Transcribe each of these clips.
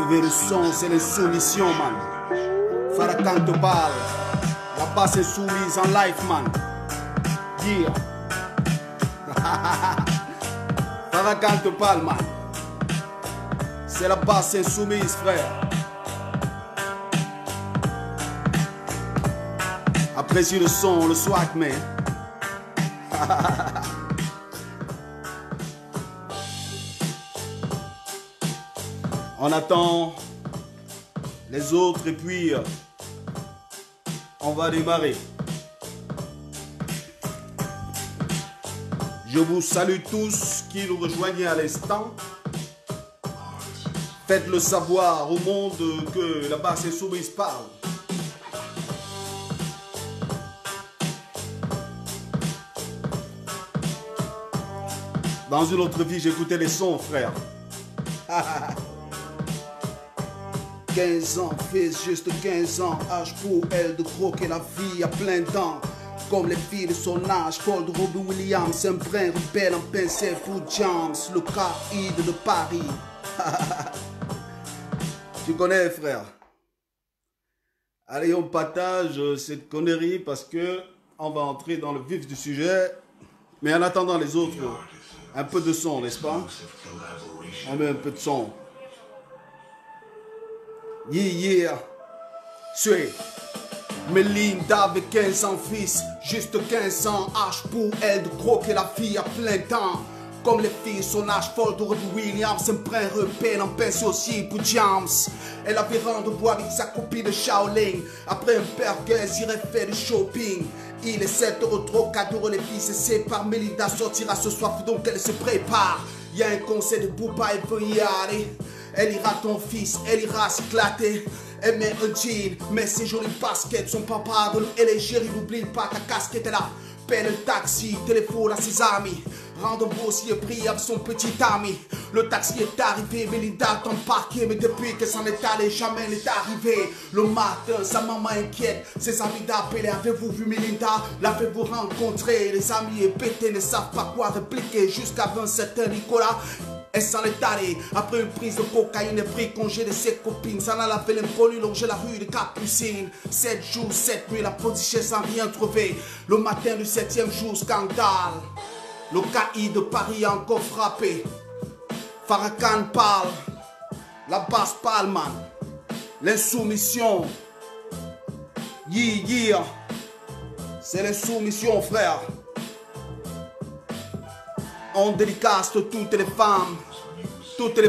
Élever le son, c'est l'insoumission, man. Farrakhan te parle. La basse est soumise en life, man. Yeah. Farrakhan te parle, man. C'est la basse insoumise, frère. Apprécie le son, le swag, man. On attend les autres et puis on va démarrer. Je vous salue tous qui nous rejoignez à l'instant. Faites-le savoir au monde que la basse insoumise parle. Dans une autre vie, j'écoutais les sons, frère. 15 ans, fils, juste 15 ans. Âge pour elle de croquer la vie à plein temps. Comme les filles de son âge, Paul de Robbie Williams, un brin rebelle en pincé pour James, le caïd de Paris. Tu connais, frère? Allez, on partage cette connerie parce que on va entrer dans le vif du sujet. Mais en attendant les autres, un peu de son, n'est-ce pas? On met un peu de son. Yeah, suis Melinda avec 15 ans, fils, juste 15 ans, âge pour elle de croquer la vie à plein temps. Comme les filles, son âge folle de Robbie Williams, un brin repère en pince aussi pour James. Elle avait rendez-vous avec sa copine de Shaolin. Après un burger, elle irait faire du shopping. Il est 7 € trop, 4 € les filles se séparent. Melinda sortira ce soir, donc elle se prépare. Il y a un concert de Booba, elle veut y aller. Elle ira ton fils, elle ira s'éclater. Elle met un jean, mais ses jolies baskets. Son papa de elle est chérie, n'oublie pas ta casquette est là. Paie le taxi, téléphone à ses amis. Rendez-vous aussi est pris avec son petit ami. Le taxi est arrivé, Melinda attend parqué. Mais depuis que s'en est allé, jamais n'est arrivé. Le matin, sa maman inquiète. Ses amis d'appeler, avez-vous vu Melinda? L'avez-vous rencontré? Les amis épétés ne savent pas quoi répliquer. Jusqu'à un certain Nicolas. Elle s'en est allée, après une prise de cocaïne, elle prit congé de ses copines. S'en a lavé l'inconnu, longer la rue de Capucine. 7 jours, 7 nuits, la police sans rien trouver. Le matin du 7e jour, scandale. Le caïd de Paris a encore frappé. Farrakhan parle, la basse parle, man. L'insoumission. Yeah. C'est l'insoumission, frère. On dédicace toutes les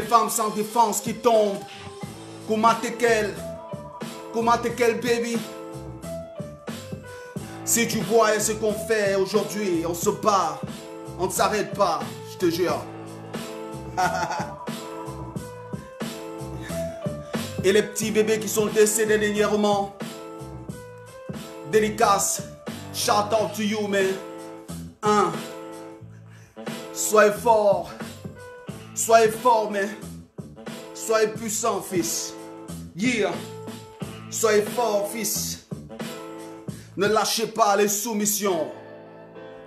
femmes sans défense qui tombent. Comment t'es qu'elle, baby? Si tu vois ce qu'on fait aujourd'hui, on se bat, on ne s'arrête pas, je te jure. Et les petits bébés qui sont décédés dernièrement, dédicace, shout out to you, man. Soyez fort, mais soyez puissant, fils. Yeah, soyez fort, fils. Ne lâchez pas l'insoumission.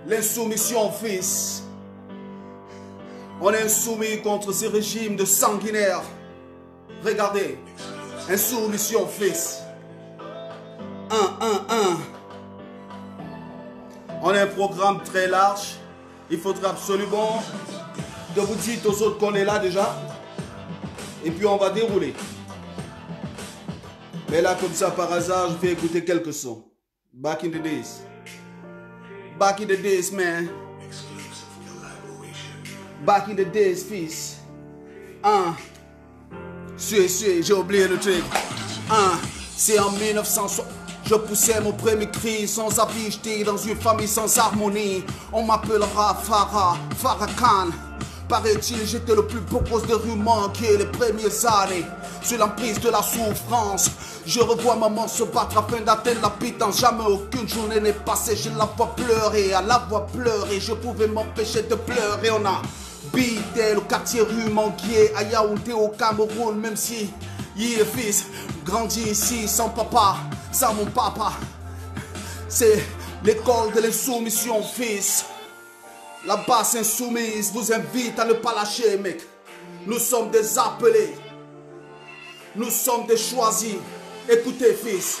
L'insoumission, fils. On est insoumis contre ces régimes de sanguinaires. Regardez, insoumission, fils. On a un programme très large. Il faudra absolument que vous dites aux autres qu'on est là déjà. Et puis on va dérouler. Mais là, comme ça, par hasard, je vais écouter quelques sons. Back in the days. Back in the days, man. Back in the days, fils. J'ai oublié le truc. C'est en 1960. Je poussais mon premier cri sans avis, j'étais dans une famille sans harmonie. On m'appellera Farrakhan. Paraît-il, j'étais le plus beau gosse de rue manqué les premières années. Sur l'emprise de la souffrance, je revois maman se battre afin d'atteindre la pitance. Jamais aucune journée n'est passée, je la vois pleurer. À la voir pleurer, je pouvais m'empêcher de pleurer. On a bité le quartier rue Manguier à Yaoundé au Cameroun, même si, fils, grandi ici sans papa. Ça mon papa, c'est l'école de l'insoumission, fils. La basse insoumise vous invite à ne pas lâcher, mec. Nous sommes des appelés. Nous sommes des choisis. Écoutez, fils.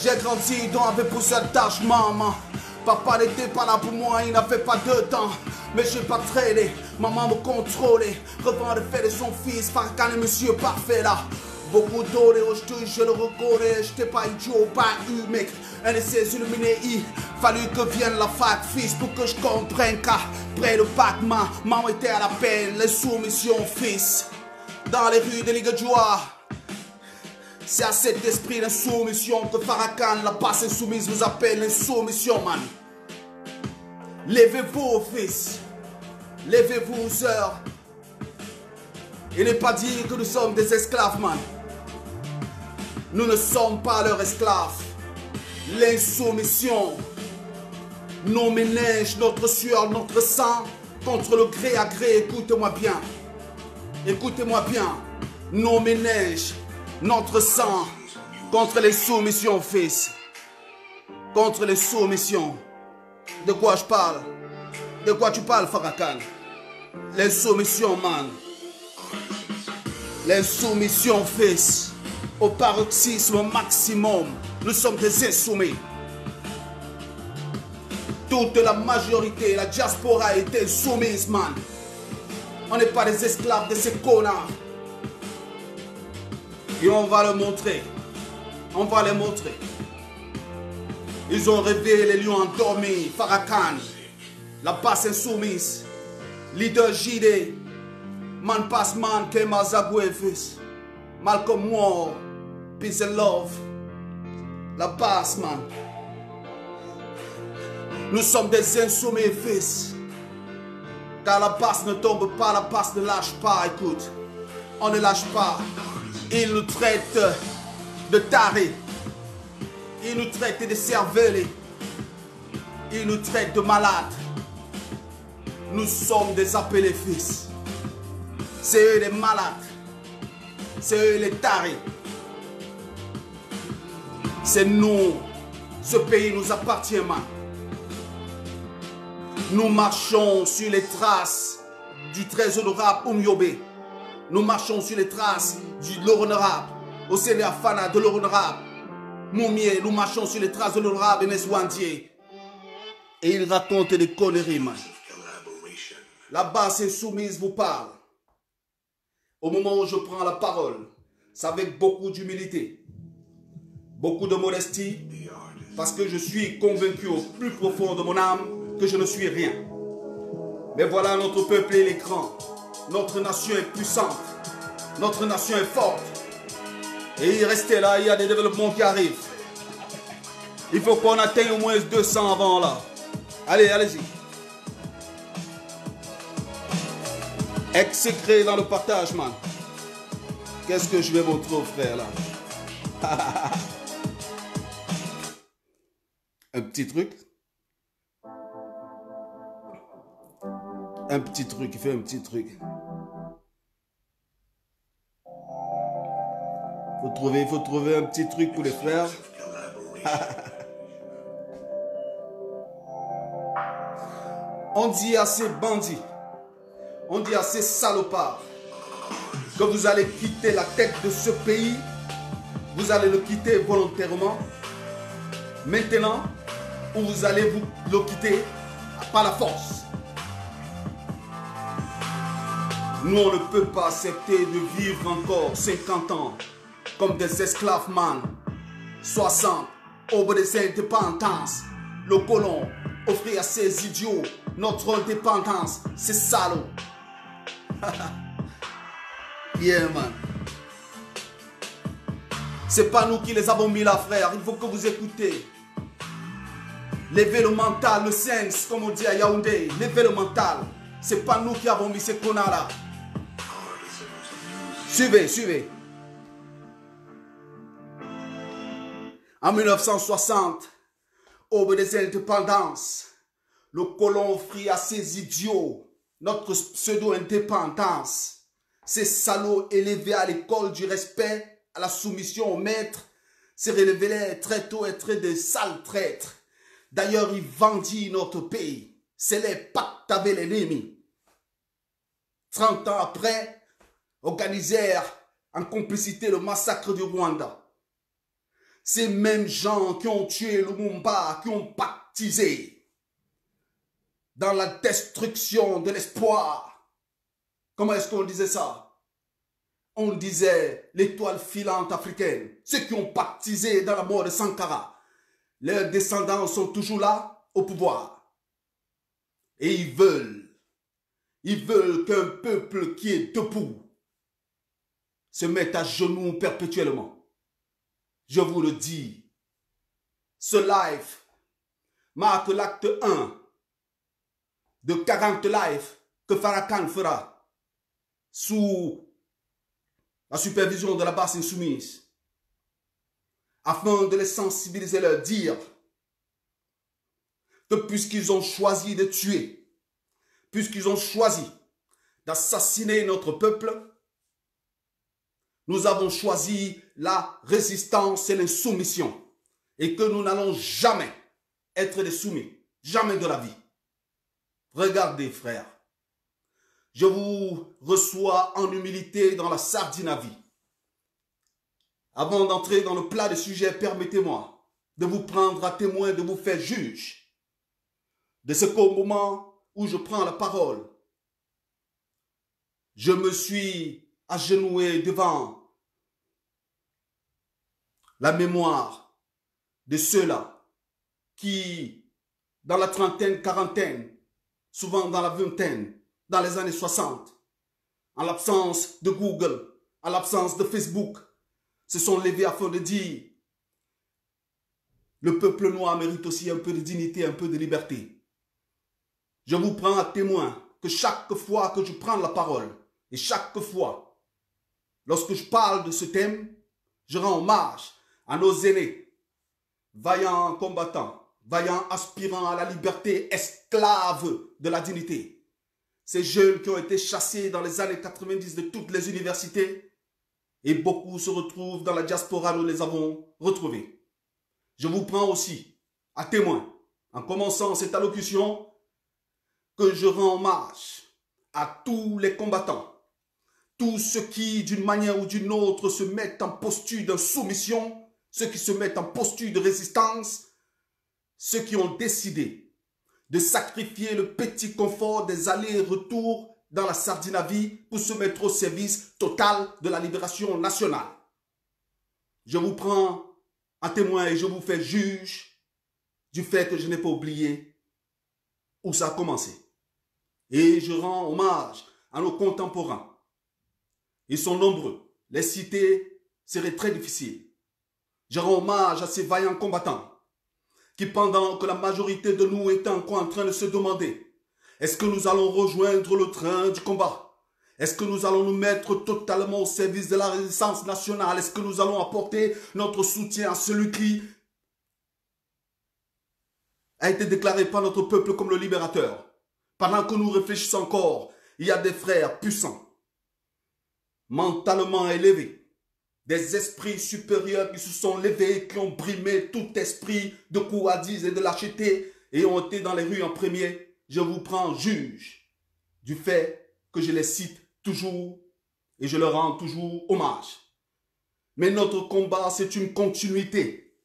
J'ai grandi dans un pourcentage, maman. Papa n'était pas là pour moi, il n'avait pas de temps. Mais j'ai pas traîné, maman me contrôlait. Revend le fait de son fils, Farrakhan est monsieur parfait là. Beaucoup d'ordre, je le reconnais. J'étais pas idiot, pas humain. Un de ces illuminés, il fallut que vienne la fac, fils, pour que je comprenne qu'après le Pac-Man, maman était à la peine, les soumissions, fils. Dans les rues de Ligue-de-Joie, c'est à cet esprit d'insoumission que Farrakhan, la passe insoumise, vous appelle l'insoumission, man. Levez-vous, fils. Levez-vous, sœurs. Il n'est pas dit que nous sommes des esclaves, man. Nous ne sommes pas leurs esclaves. L'insoumission, nos ménages, notre sueur, notre sang, contre le gré à gré, écoutez-moi bien. Écoutez-moi bien. Nos ménages, notre sang, contre les soumissions, fils. Contre les soumissions. De quoi je parle? De quoi tu parles, Farrakhan? L'insoumission, man. L'insoumission, fils. Au paroxysme maximum. Nous sommes des insoumis. Toute la majorité, la diaspora était soumise, man. On n'est pas des esclaves de ces connards. Et on va le montrer. On va les montrer. Ils ont rêvé les lions endormis. Farrakhan, la passe insoumise. Leader JD. Man pass man, Kema Zagwe, fils. Malcolm Moore. Peace and love. La passe, man. Nous sommes des insoumis, fils. Car la passe ne tombe pas, la passe ne lâche pas, écoute. On ne lâche pas. Ils nous traitent de tarés. Ils nous traitent de cervelés. Ils nous traitent de malades. Nous sommes des appelés fils. C'est eux les malades. C'est eux les tarés. C'est nous. Ce pays nous appartient, man. Nous marchons sur les traces du très honorable Oumyobé. Nous marchons sur les traces de l'honorable Ossénia Fana, de l'honorable Moumié. Nous marchons sur les traces de l'honorable Enes Wandier. Et il raconte des conneries, man. La base insoumise vous parle. Au moment où je prends la parole, c'est avec beaucoup d'humilité, beaucoup de modestie, parce que je suis convaincu au plus profond de mon âme que je ne suis rien. Mais voilà, notre peuple est l'écran. Notre nation est puissante. Notre nation est forte. Et restez là, il y a des développements qui arrivent. Il faut qu'on atteigne au moins 200 avant là. Allez, allez-y. Exécré dans le partage, man. Qu'est-ce que je vais montrer aux frères là? Un petit truc. Un petit truc, il fait un petit truc. Il faut trouver un petit truc pour les frères. On dit à ces bandits, on dit à ces salopards que vous allez quitter la tête de ce pays. Vous allez le quitter volontairement. Maintenant, ou vous allez vous le quitter par la force. Nous, on ne peut pas accepter de vivre encore 50 ans comme des esclaves, man. 60, aube des indépendances. Le colon offrit à ces idiots notre indépendance. C'est salaud. Yeah, man. C'est pas nous qui les avons mis là, frère. Il faut que vous écoutez. Levez le mental, le sens, comme on dit à Yaoundé. Levez le mental. C'est pas nous qui avons mis ces connards là. Suivez, suivez. En 1960, aube des indépendances, le colon offrit à ces idiots notre pseudo-indépendance. Ces salauds élevés à l'école du respect, à la soumission au maître, se révélaient très tôt être des sales traîtres. D'ailleurs, ils vendirent notre pays. C'est les pactes avec l'ennemi. 30 ans après, organisèrent en complicité le massacre du Rwanda. Ces mêmes gens qui ont tué Lumumba, qui ont pactisé dans la destruction de l'espoir. Comment est-ce qu'on disait ça? On disait l'étoile filante africaine. Ceux qui ont pactisé dans la mort de Sankara. Leurs descendants sont toujours là, au pouvoir. Et ils veulent qu'un peuple qui est debout se mette à genoux perpétuellement. Je vous le dis, ce live marque l'acte 1 de 40 lives que Farrakhan fera sous la supervision de la base insoumise, afin de les sensibiliser, leur dire que puisqu'ils ont choisi de tuer, puisqu'ils ont choisi d'assassiner notre peuple, nous avons choisi la résistance et l'insoumission, et que nous n'allons jamais être des soumis, jamais de la vie. Regardez, frères, je vous reçois en humilité dans la sardine à vie. Avant d'entrer dans le plat des sujets, permettez-moi de vous prendre à témoin, de vous faire juge de ce qu'au moment où je prends la parole, je me suis agenouillé devant la mémoire de ceux-là qui, dans la trentaine, quarantaine, souvent dans la vingtaine, dans les années 60, en l'absence de Google, en l'absence de Facebook, se sont levés afin de dire le peuple noir mérite aussi un peu de dignité, un peu de liberté. Je vous prends à témoin que chaque fois que je prends la parole et chaque fois, lorsque je parle de ce thème, je rends hommage à nos aînés, vaillants combattants, vaillants aspirants à la liberté, esclaves de la dignité. Ces jeunes qui ont été chassés dans les années 90 de toutes les universités et beaucoup se retrouvent dans la diaspora, nous les avons retrouvés. Je vous prends aussi à témoin, en commençant cette allocution, que je rends hommage à tous les combattants, tous ceux qui, d'une manière ou d'une autre, se mettent en posture de soumission, ceux qui se mettent en posture de résistance, ceux qui ont décidé de sacrifier le petit confort des allers-retours dans la sardine à vie pour se mettre au service total de la libération nationale. Je vous prends à témoin et je vous fais juge du fait que je n'ai pas oublié où ça a commencé. Et je rends hommage à nos contemporains. Ils sont nombreux. Les citer serait très difficile. Je rends hommage à ces vaillants combattants qui, pendant que la majorité de nous est encore en train de se demander est-ce que nous allons rejoindre le train du combat? Est-ce que nous allons nous mettre totalement au service de la résistance nationale? Est-ce que nous allons apporter notre soutien à celui qui a été déclaré par notre peuple comme le libérateur? Pendant que nous réfléchissons encore, il y a des frères puissants, mentalement élevés, des esprits supérieurs qui se sont levés, qui ont brimé tout esprit de couardise et de lâcheté et ont été dans les rues en premier. Je vous prends juge du fait que je les cite toujours et je leur rends toujours hommage. Mais notre combat, c'est une continuité.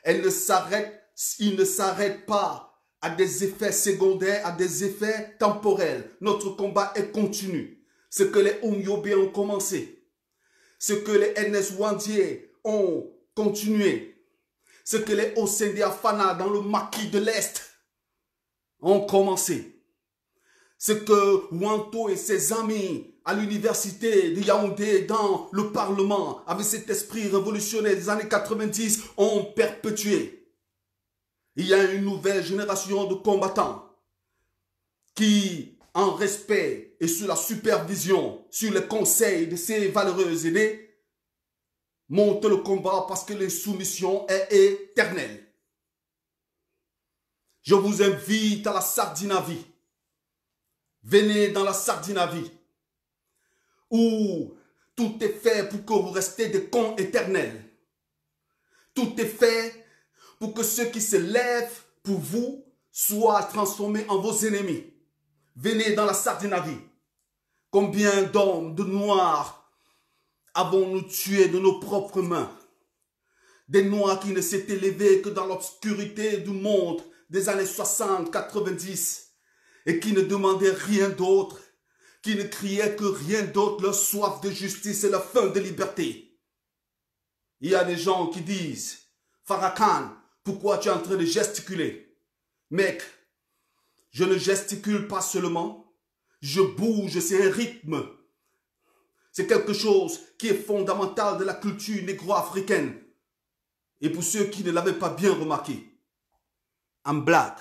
Il ne s'arrête pas à des effets secondaires, à des effets temporels. Notre combat est continu. Ce que les Oumyobé ont commencé, ce que les NS Wandier ont continué, ce que les Osende Afana dans le maquis de l'Est ont commencé, ce que Wanto et ses amis à l'université de Yaoundé dans le Parlement avec cet esprit révolutionnaire des années 90 ont perpétué. Il y a une nouvelle génération de combattants qui, en respect et sous la supervision, sur les conseils de ces valeureux aînés, montent le combat parce que l'insoumission est éternelle. Je vous invite à la sardine à vie. Venez dans la sardine à vie, où tout est fait pour que vous restiez des cons éternels. Tout est fait pour que ceux qui se lèvent pour vous soient transformés en vos ennemis. Venez dans la sardine à vie. Combien d'hommes, de noirs, avons-nous tué de nos propres mains? Des Noirs qui ne s'étaient levés que dans l'obscurité du monde des années 60, 90 et qui ne demandaient rien d'autre, qui ne criaient que rien d'autre, leur soif de justice et leur faim de liberté. Il y a des gens qui disent, Farrakhan, pourquoi tu es en train de gesticuler? Mec, je ne gesticule pas seulement, je bouge, c'est un rythme. C'est quelque chose qui est fondamental de la culture négro-africaine. Et pour ceux qui ne l'avaient pas bien remarqué, I'm black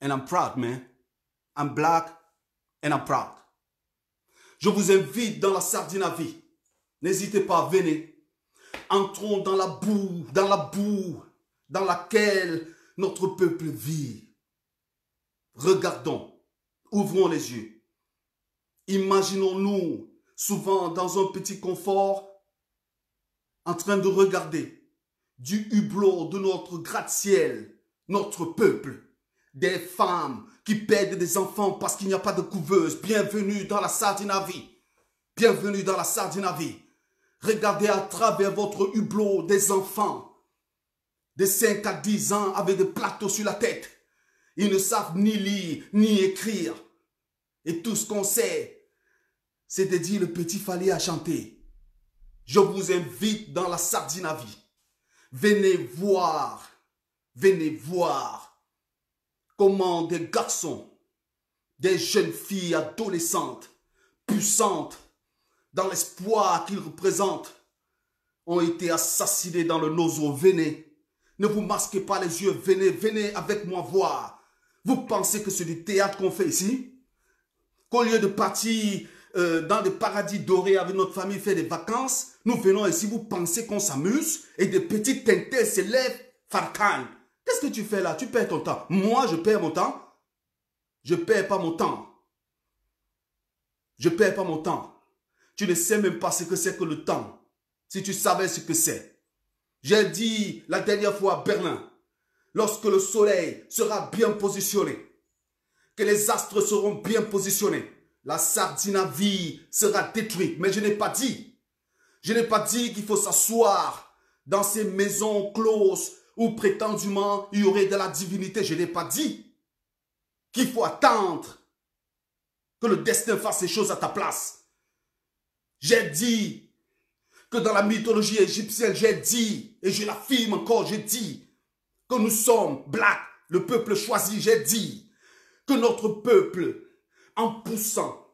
and I'm proud, man. I'm black and I'm proud. Je vous invite dans la sardine à vie. N'hésitez pas, venez. Entrons dans la boue dans laquelle notre peuple vit. Regardons, ouvrons les yeux. Imaginons-nous souvent dans un petit confort, en train de regarder du hublot de notre gratte-ciel, notre peuple, des femmes qui perdent des enfants parce qu'il n'y a pas de couveuse. Bienvenue dans la sardine à vie. Bienvenue dans la sardine à vie. Regardez à travers votre hublot des enfants de 5 à 10 ans avec des plateaux sur la tête. Ils ne savent ni lire, ni écrire. Et tout ce qu'on sait, c'est de dire le petit Fally à chanter. Je vous invite dans la sardine à vie. Venez voir comment des garçons, des jeunes filles adolescentes, puissantes, dans l'espoir qu'ils représentent, ont été assassinés dans le Nozo. Venez, ne vous masquez pas les yeux, venez avec moi voir. Vous pensez que c'est du théâtre qu'on fait ici? Qu'au lieu de partir dans des paradis dorés avec notre famille faire des vacances, nous venons ici, vous pensez qu'on s'amuse et des petites tintelles s'élèvent. Farrakhan, qu'est-ce que tu fais là? Tu perds ton temps. Moi, je perds mon temps. Je perds pas mon temps. Je perds pas mon temps. Tu ne sais même pas ce que c'est que le temps. Si tu savais ce que c'est. J'ai dit la dernière fois à Berlin, lorsque le soleil sera bien positionné, que les astres seront bien positionnés, la sardine à vie sera détruite. Mais je n'ai pas dit. Je n'ai pas dit qu'il faut s'asseoir dans ces maisons closes où prétendument il y aurait de la divinité. Je n'ai pas dit qu'il faut attendre que le destin fasse ces choses à ta place. J'ai dit que dans la mythologie égyptienne, j'ai dit, et je l'affirme encore, j'ai dit que nous sommes blacks, le peuple choisi. J'ai dit que notre peuple, en poussant,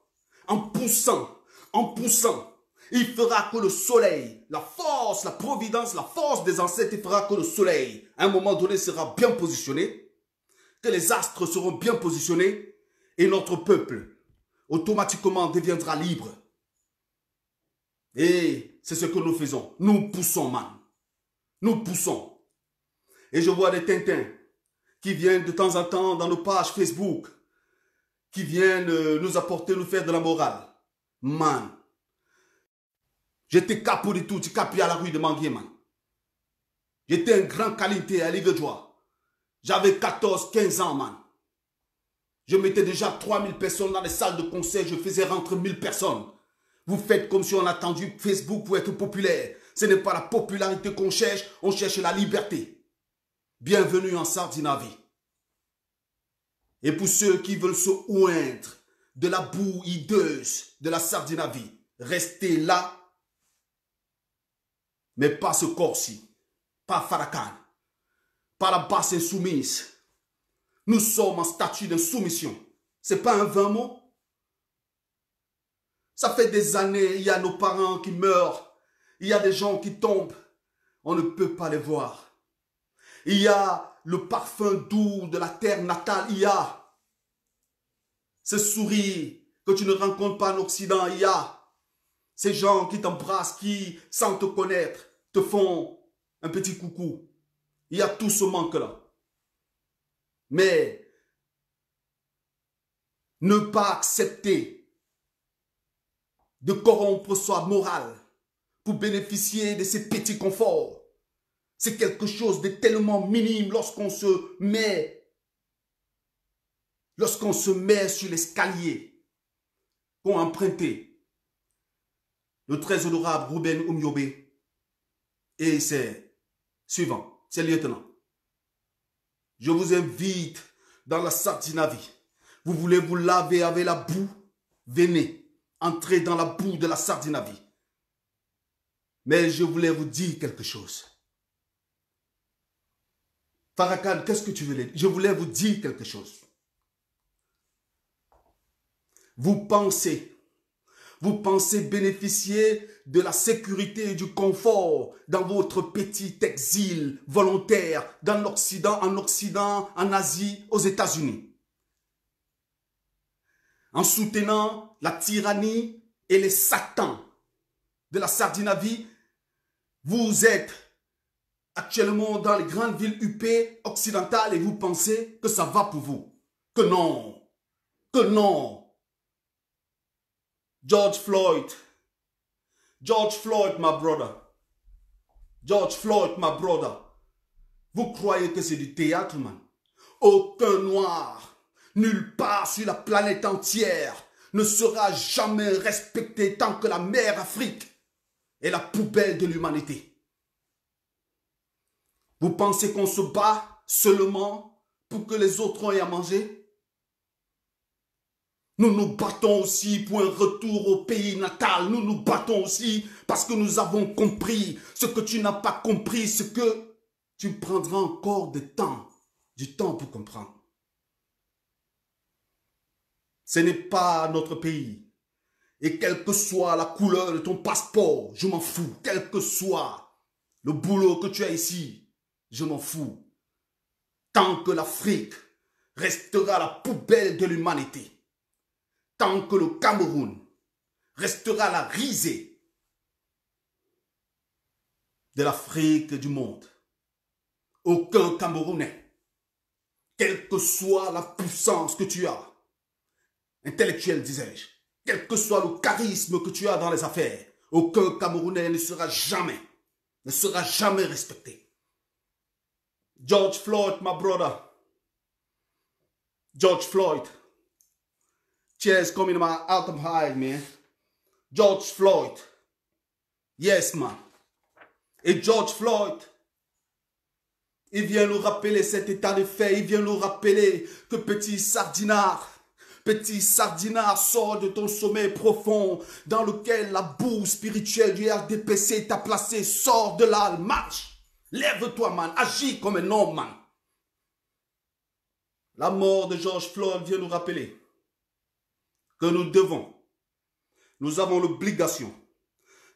il fera que le soleil, la force, la providence, la force des ancêtres, il fera que le soleil, à un moment donné, sera bien positionné, que les astres seront bien positionnés, et notre peuple, automatiquement, deviendra libre. Et c'est ce que nous faisons. Nous poussons, man. Nous poussons. Et je vois des Tintins qui viennent de temps en temps dans nos pages Facebook, qui viennent nous apporter, nous faire de la morale. Man. J'étais capot de tout, tu capis à la rue de Manguier, man. J'étais un grand qualité à Ligue-de-Joie. J'avais 14, 15 ans, man. Je mettais déjà 3000 personnes dans les salles de concert, je faisais rentrer 1000 personnes. Vous faites comme si on a attendu Facebook pour être populaire. Ce n'est pas la popularité qu'on cherche, on cherche la liberté. Bienvenue en sardine à vie. Et pour ceux qui veulent se oindre de la boue hideuse de la sardine à vie, restez là, mais pas ce corps-ci, pas Farrakhan, pas la basse insoumise. Nous sommes en statut d'insoumission. Ce n'est pas un vain mot. Ça fait des années, il y a nos parents qui meurent, il y a des gens qui tombent, on ne peut pas les voir. Il y a le parfum doux de la terre natale, il y a ce sourire que tu ne rencontres pas en Occident, il y a ces gens qui t'embrassent, qui, sans te connaître, te font un petit coucou. Il y a tout ce manque-là. Mais ne pas accepter de corrompre soi morale pour bénéficier de ces petits conforts, c'est quelque chose de tellement minime lorsqu'on se met sur l'escalier qu'ont emprunté le très honorable Ruben Umyobe. Et c'est suivant, c'est lieutenant. Je vous invite dans la Sardinavie. Vous voulez vous laver avec la boue? Venez, entrez dans la boue de la Sardinavie. Mais je voulais vous dire quelque chose. Farrakhan, qu'est-ce que tu veux dire? Je voulais vous dire quelque chose. Vous pensez bénéficier de la sécurité et du confort dans votre petit exil volontaire dans l'Occident, en Asie, aux États-Unis, en soutenant la tyrannie et les satans de la Sardinavie. Vous êtes actuellement dans les grandes villes huppées occidentales et vous pensez que ça va pour vous. Que non, que non. George Floyd, my brother. George Floyd, my brother. Vous croyez que c'est du théâtre, man? Aucun noir, nulle part sur la planète entière, ne sera jamais respecté tant que la mère Afrique est la poubelle de l'humanité. Vous pensez qu'on se bat seulement pour que les autres aient à manger? Nous nous battons aussi pour un retour au pays natal. Nous nous battons aussi parce que nous avons compris ce que tu n'as pas compris, ce que tu prendras encore du temps pour comprendre. Ce n'est pas notre pays. Et quelle que soit la couleur de ton passeport, je m'en fous. Quel que soit le boulot que tu as ici, je m'en fous. Tant que l'Afrique restera la poubelle de l'humanité. Tant que le Cameroun restera la risée de l'Afrique et du monde. Aucun Camerounais, quelle que soit la puissance que tu as, intellectuelle disais-je, quel que soit le charisme que tu as dans les affaires, aucun Camerounais ne sera jamais respecté. George Floyd, my brother. George Floyd. Tears coming out of my eyes, man. George Floyd. Yes, man. Et George Floyd, il vient nous rappeler cet état de fait. Il vient nous rappeler que petit sardinard sort de ton sommeil profond dans lequel la boue spirituelle du RDPC t'a placé. Sors de là, marche. Lève-toi, man. Agis comme un homme, man. La mort de George Floyd vient nous rappeler que nous avons l'obligation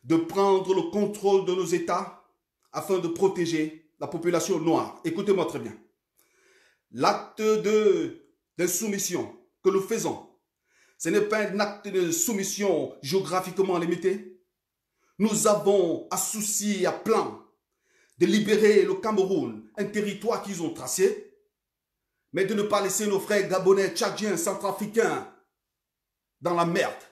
de prendre le contrôle de nos États afin de protéger la population noire. Écoutez-moi très bien. L'acte d'insoumission que nous faisons, ce n'est pas un acte de soumission géographiquement limité. Nous avons à souci, à plan, de libérer le Cameroun, un territoire qu'ils ont tracé, mais de ne pas laisser nos frères gabonais, tchadiens, centrafricains dans la merde.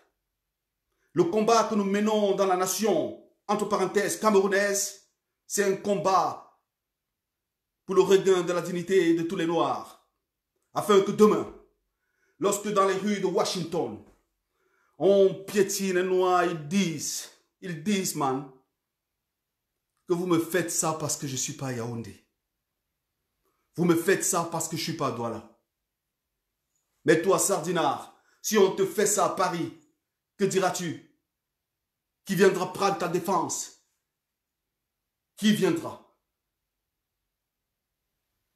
Le combat que nous menons dans la nation, entre parenthèses, camerounaise, c'est un combat pour le regain de la dignité de tous les Noirs. Afin que demain, lorsque dans les rues de Washington, on piétine les Noirs, ils disent, man, que vous me faites ça parce que je ne suis pas à Yaoundé. Vous me faites ça parce que je ne suis pas à Douala. Mais toi, Sardinard, si on te fait ça à Paris, que diras-tu? Qui viendra prendre ta défense? Qui viendra?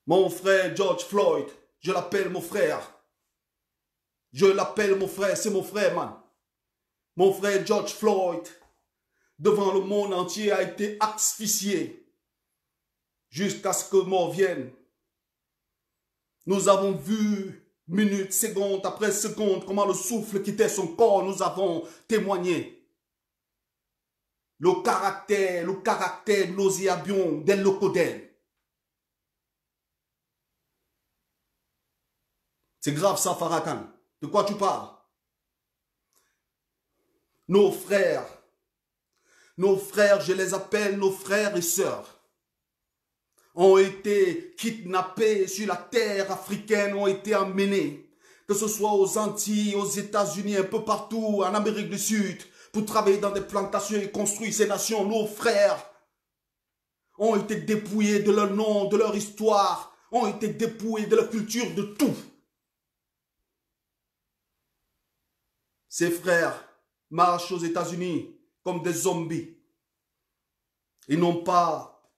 Mon frère George Floyd, je l'appelle mon frère. Je l'appelle mon frère, c'est mon frère, man. Mon frère George Floyd, devant le monde entier, a été asphyxié jusqu'à ce que mort vienne. Nous avons vu minute, seconde après seconde, comment le souffle quittait son corps. Nous avons témoigné le caractère nauséabond des locodèles. C'est grave ça, Farrakhan. De quoi tu parles? Nos frères, je les appelle nos frères et sœurs, ont été kidnappés sur la terre africaine, ont été emmenés, que ce soit aux Antilles, aux États-Unis, un peu partout, en Amérique du Sud, pour travailler dans des plantations et construire ces nations. Nos frères ont été dépouillés de leur nom, de leur histoire, ont été dépouillés de leur culture, de tout. Ces frères marchent aux États-Unis comme des zombies. Ils n'ont pas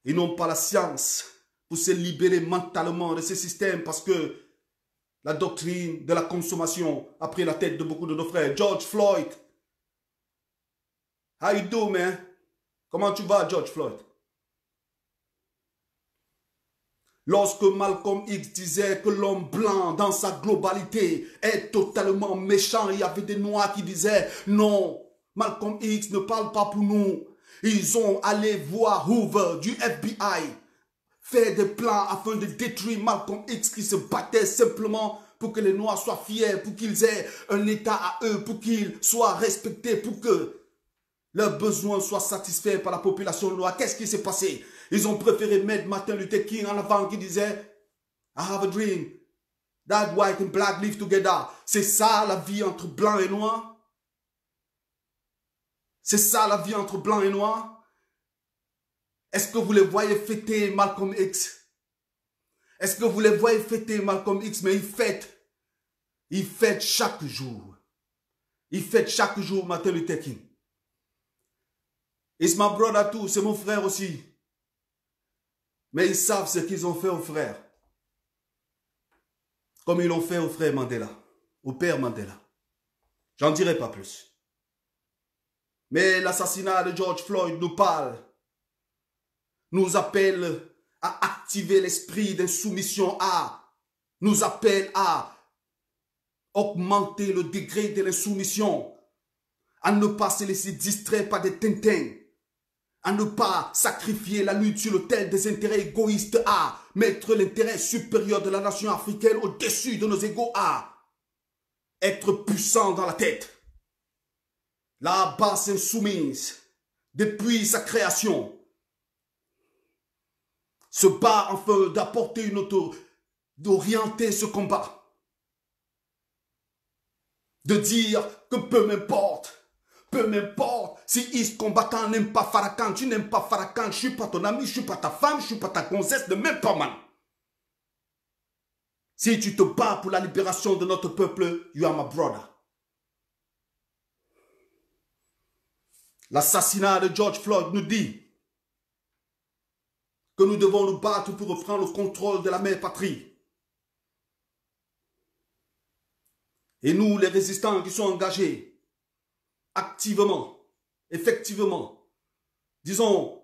la science pour se libérer mentalement de ces systèmes parce que la doctrine de la consommation a pris la tête de beaucoup de nos frères. George Floyd. How you doing, man? Comment tu vas, George Floyd? Lorsque Malcolm X disait que l'homme blanc, dans sa globalité, est totalement méchant, il y avait des noirs qui disaient non, Malcolm X ne parle pas pour nous. Ils ont allé voir Hoover du FBI, faire des plans afin de détruire Malcolm X qui se battait simplement pour que les noirs soient fiers, pour qu'ils aient un état à eux, pour qu'ils soient respectés, pour que leurs besoins soient satisfaits par la population noire. Qu'est-ce qui s'est passé? Ils ont préféré mettre Martin Luther King en avant qui disait I have a dream that white and black live together. C'est ça la vie entre blanc et noir? C'est ça la vie entre blanc et noir? Est-ce que vous les voyez fêter Malcolm X? Est-ce que vous les voyez fêter Malcolm X? Mais ils fêtent chaque jour. Ils fêtent chaque jour Martin Luther King. It's my brother too, c'est mon frère aussi. Mais ils savent ce qu'ils ont fait aux frères. Comme ils l'ont fait au frère Mandela, au père Mandela. J'en dirai pas plus. Mais l'assassinat de George Floyd nous parle, nous appelle à activer l'esprit d'insoumission, nous appelle à augmenter le degré de l'insoumission, à ne pas se laisser distraire par des tintins, à ne pas sacrifier la lutte sur l'autel des intérêts égoïstes, à mettre l'intérêt supérieur de la nation africaine au-dessus de nos égos, à être puissant dans la tête. La base insoumise, depuis sa création, se bat afin d'apporter une d'orienter ce combat. De dire que peu m'importe si East combattant n'aime pas Farrakhan, tu n'aimes pas Farrakhan, je suis pas ton ami, je suis pas ta femme, je suis pas ta gonzesse, ne m'aime pas, man. Si tu te bats pour la libération de notre peuple, you are my brother. L'assassinat de George Floyd nous dit que nous devons nous battre pour reprendre le contrôle de la mère patrie. Et nous, les résistants qui sont engagés activement, effectivement, disons,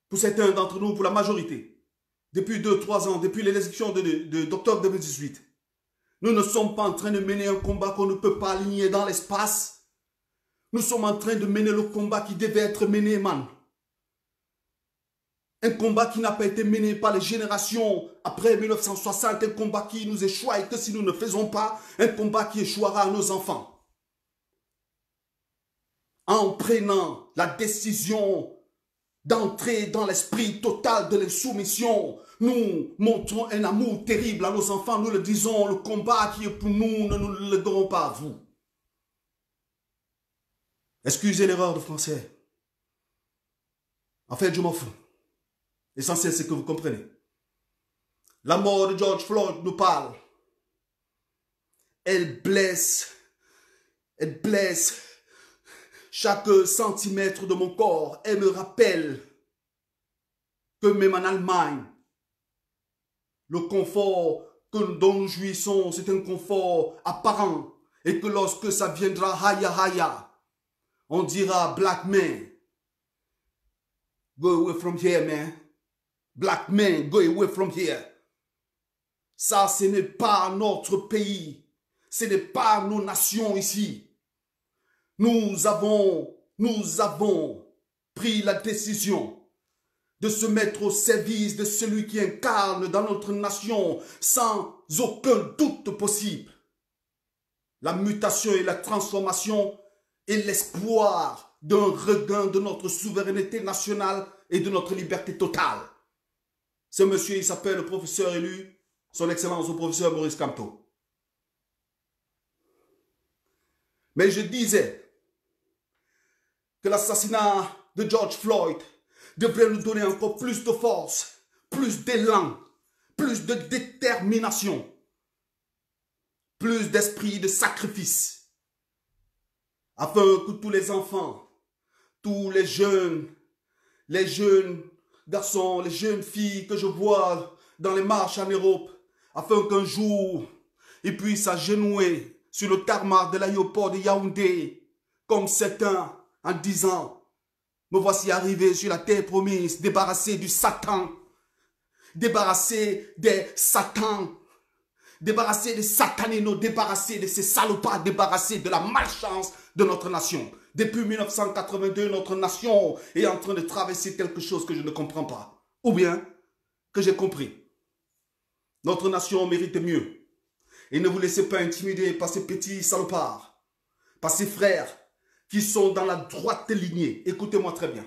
pour certains d'entre nous, pour la majorité, depuis 2-3 ans, depuis l'élection d'octobre 2018, nous ne sommes pas en train de mener un combat qu'on ne peut pas aligner dans l'espace. Nous sommes en train de mener le combat qui devait être mené, man. Un combat qui n'a pas été mené par les générations après 1960, un combat qui nous échoua et que si nous ne faisons pas, un combat qui échouera à nos enfants. En prenant la décision d'entrer dans l'esprit total de l'insoumission, nous montrons un amour terrible à nos enfants. Nous le disons, le combat qui est pour nous, ne nous le léguerons pas à vous. Excusez l'erreur de français. En fait, je m'en fous. L'essentiel, c'est que vous comprenez. La mort de George Floyd nous parle. Elle blesse chaque centimètre de mon corps. Elle me rappelle que même en Allemagne, le confort dont nous jouissons, c'est un confort apparent. Et que lorsque ça viendra haya haya, on dira black man, go away from here, man. Black man, go away from here. Ça, ce n'est pas notre pays. Ce n'est pas nos nations ici. Nous avons pris la décision de se mettre au service de celui qui incarne dans notre nation sans aucun doute possible la mutation et la transformation et l'espoir d'un regain de notre souveraineté nationale et de notre liberté totale. Ce monsieur, il s'appelle le professeur élu, son excellence le professeur Maurice Kamto. Mais je disais que l'assassinat de George Floyd devrait nous donner encore plus de force, plus d'élan, plus de détermination, plus d'esprit de sacrifice, afin que tous les enfants, tous les jeunes garçons, les jeunes filles que je vois dans les marches en Europe, afin qu'un jour, ils puissent s'agenouiller sur le tarmac de l'aéroport de Yaoundé, comme certains en disant, me voici arrivé sur la terre promise, débarrassé du Satan, débarrassé des Satans, débarrassé des sataninos, débarrassé de ces salopards, débarrassé de la malchance de notre nation. Depuis 1982, notre nation est en train de traverser quelque chose que je ne comprends pas. Ou bien que j'ai compris. Notre nation mérite mieux. Et ne vous laissez pas intimider par ces petits salopards, par ces frères qui sont dans la droite lignée. Écoutez-moi très bien.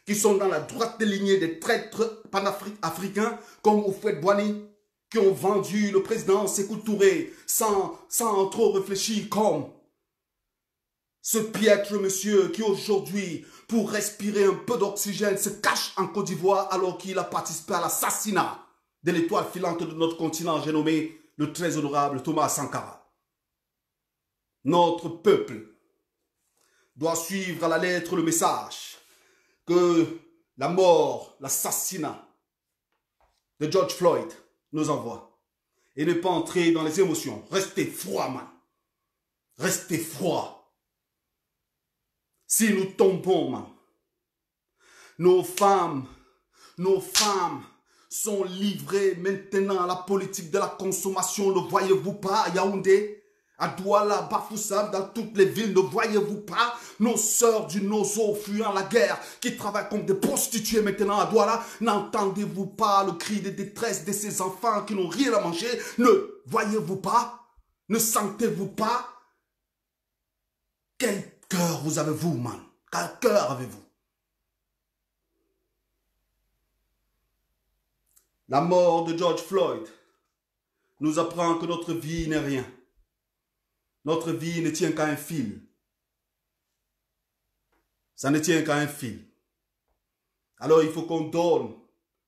Qui sont dans la droite lignée des traîtres panafricains comme Houphouët-Boigny, qui ont vendu le président Sékou Touré sans trop réfléchir, comme ce piètre monsieur qui aujourd'hui, pour respirer un peu d'oxygène, se cache en Côte d'Ivoire alors qu'il a participé à l'assassinat de l'étoile filante de notre continent, j'ai nommé le très honorable Thomas Sankara. Notre peuple doit suivre à la lettre le message que la mort, l'assassinat de George Floyd nous envoie. Et ne pas entrer dans les émotions. Restez froid, man. Restez froid. Si nous tombons, man, nos femmes sont livrées maintenant à la politique de la consommation. Ne voyez-vous pas à Yaoundé, à Douala, Bafoussam, dans toutes les villes, ne voyez-vous pas nos sœurs du Nozo fuyant la guerre, qui travaillent comme des prostituées maintenant à Douala? N'entendez-vous pas le cri de détresse de ces enfants qui n'ont rien à manger? Ne voyez-vous pas? Ne sentez-vous pas? Quel cœur vous avez-vous, man? Quel cœur avez-vous? La mort de George Floyd nous apprend que notre vie n'est rien. Notre vie ne tient qu'à un fil. Ça ne tient qu'à un fil. Alors il faut qu'on donne,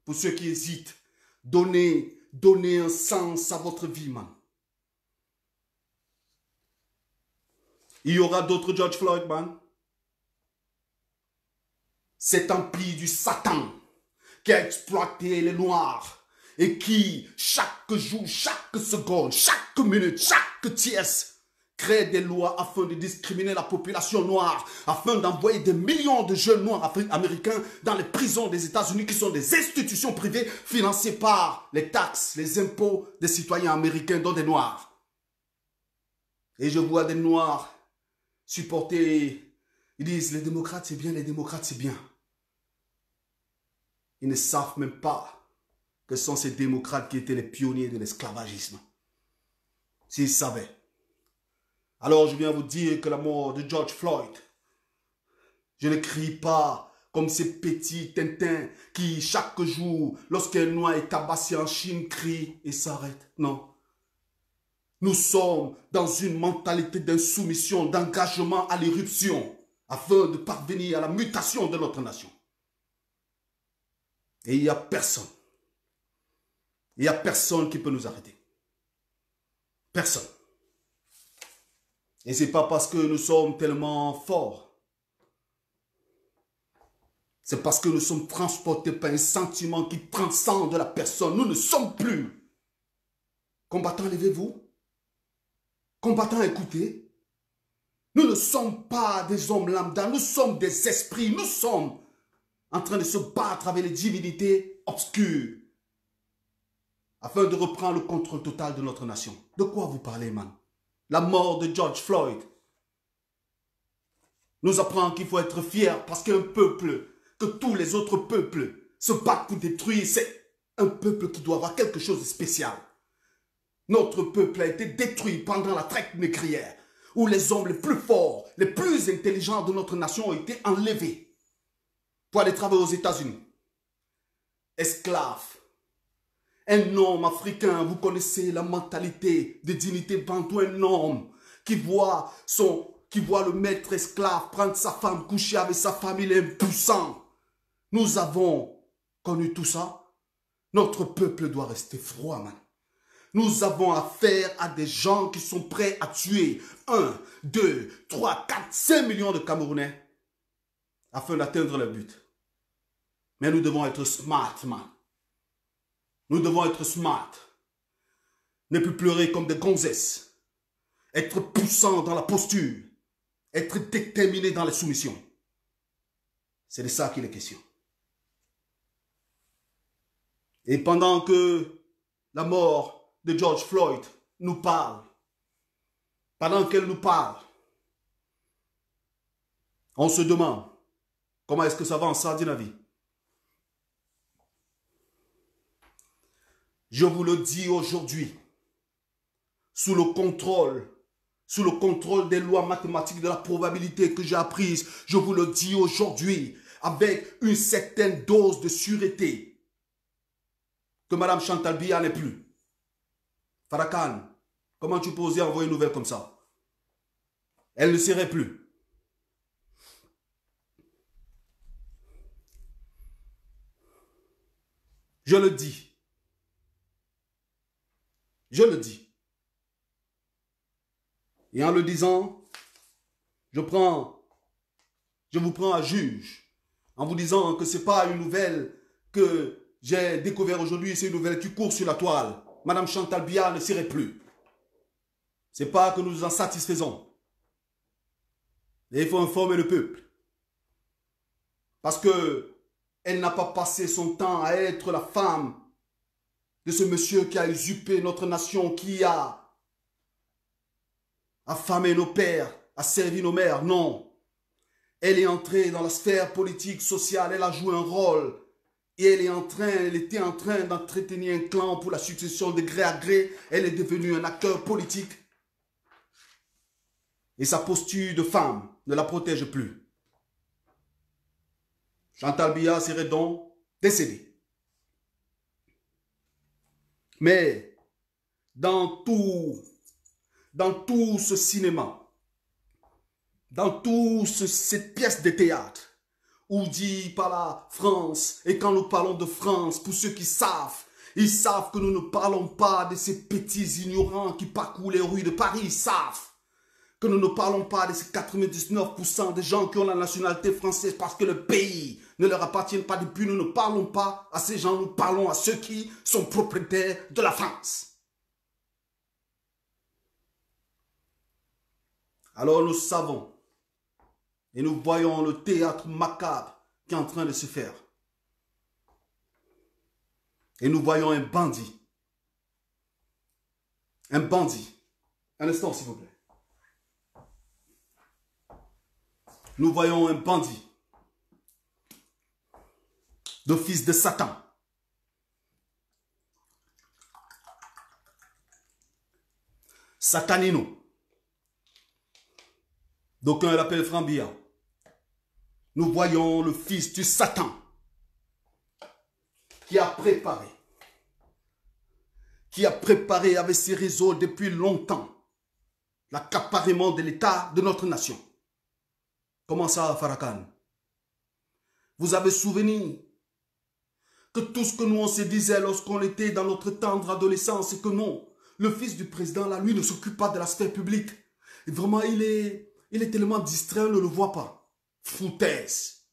pour ceux qui hésitent, donnez un sens à votre vie, man. Il y aura d'autres George Floyd, man. Cet empire du Satan qui a exploité les Noirs et qui, chaque jour, chaque seconde, chaque minute, chaque tiers, crée des lois afin de discriminer la population noire, afin d'envoyer des millions de jeunes noirs américains dans les prisons des États-Unis qui sont des institutions privées financées par les taxes, les impôts des citoyens américains, dont des Noirs. Et je vois des Noirs supporter, ils disent les démocrates c'est bien, les démocrates c'est bien. Ils ne savent même pas que ce sont ces démocrates qui étaient les pionniers de l'esclavagisme. S'ils savaient. Alors je viens vous dire que la mort de George Floyd, je ne crie pas comme ces petits Tintins qui chaque jour, lorsqu'un noir est tabassé en Chine, crient et s'arrêtent. Non. Nous sommes dans une mentalité d'insoumission, d'engagement à l'éruption, afin de parvenir à la mutation de notre nation. Et il n'y a personne. Il n'y a personne qui peut nous arrêter. Personne. Et ce n'est pas parce que nous sommes tellement forts. C'est parce que nous sommes transportés par un sentiment qui transcende la personne. Nous ne sommes plus. Combattants, levez-vous. Combattants, écoutez. Nous ne sommes pas des hommes lambda. Nous sommes des esprits. Nous sommes en train de se battre avec les divinités obscures afin de reprendre le contrôle total de notre nation. De quoi vous parlez, man? La mort de George Floyd nous apprend qu'il faut être fier parce qu'un peuple, que tous les autres peuples se battent pour détruire, c'est un peuple qui doit avoir quelque chose de spécial. Notre peuple a été détruit pendant la traite négrière, où les hommes les plus forts, les plus intelligents de notre nation ont été enlevés pour aller travailler aux États-Unis. Esclaves. Un homme africain, vous connaissez la mentalité de dignité bantou, un homme qui voit qui voit le maître esclave prendre sa femme, coucher avec sa famille, il est impuissant. Nous avons connu tout ça. Notre peuple doit rester froid, man. Nous avons affaire à des gens qui sont prêts à tuer 1, 2, 3, 4, 5 millions de Camerounais afin d'atteindre le but. Mais nous devons être smart, man. Nous devons être smart. Ne plus pleurer comme des gonzesses. Être puissant dans la posture. Être déterminé dans les soumissions. C'est de ça qu'il est question. Et pendant que la mort de George Floyd nous parle, pendant qu'elle nous parle, on se demande comment est-ce que ça va en Scandinavie. Je vous le dis aujourd'hui, sous le contrôle des lois mathématiques de la probabilité que j'ai apprises, je vous le dis aujourd'hui, avec une certaine dose de sûreté, que Mme Chantal Biya n'est plus. Farrakhan, comment tu peux oser envoyer une nouvelle comme ça? Elle ne serait plus. Je le dis. Je le dis. Et en le disant, je vous prends à juge. En vous disant que ce n'est pas une nouvelle que j'ai découvert aujourd'hui, c'est une nouvelle qui court sur la toile. Madame Chantal Biya ne serait plus. Ce n'est pas que nous nous en satisfaisons. Et il faut informer le peuple. Parce que elle n'a pas passé son temps à être la femme de ce monsieur qui a usurpé notre nation, qui a affamé nos pères, a servi nos mères. Non. Elle est entrée dans la sphère politique, sociale, elle a joué un rôle. Et elle était en train d'entretenir un clan pour la succession de gré à gré. Elle est devenue un acteur politique. Et sa posture de femme ne la protège plus. Chantal Biya serait donc décédée. Mais dans tout ce cinéma, dans toute cette pièce de théâtre, où dit par la France, et quand nous parlons de France, pour ceux qui savent, ils savent que nous ne parlons pas de ces petits ignorants qui parcourent les rues de Paris, ils savent que nous ne parlons pas de ces 99% de gens qui ont la nationalité française parce que le pays ne leur appartient pas depuis. Nous ne parlons pas à ces gens, nous parlons à ceux qui sont propriétaires de la France. Alors nous savons et nous voyons le théâtre macabre qui est en train de se faire. Et nous voyons un bandit. Un bandit. Un instant, s'il vous plaît. Nous voyons un bandit. De fils de Satan. Satanino. D'aucuns l'appellent Franc Biya. Nous voyons le fils du Satan qui a préparé avec ses réseaux depuis longtemps l'accaparement de l'État de notre nation. Comment ça, Farrakhan? Vous avez souvenir que tout ce que nous on se disait lorsqu'on était dans notre tendre adolescence, c'est que non, le fils du président là, lui ne s'occupe pas de la sphère publique. Et vraiment, il est tellement distrait, on ne le voit pas. Foutaise.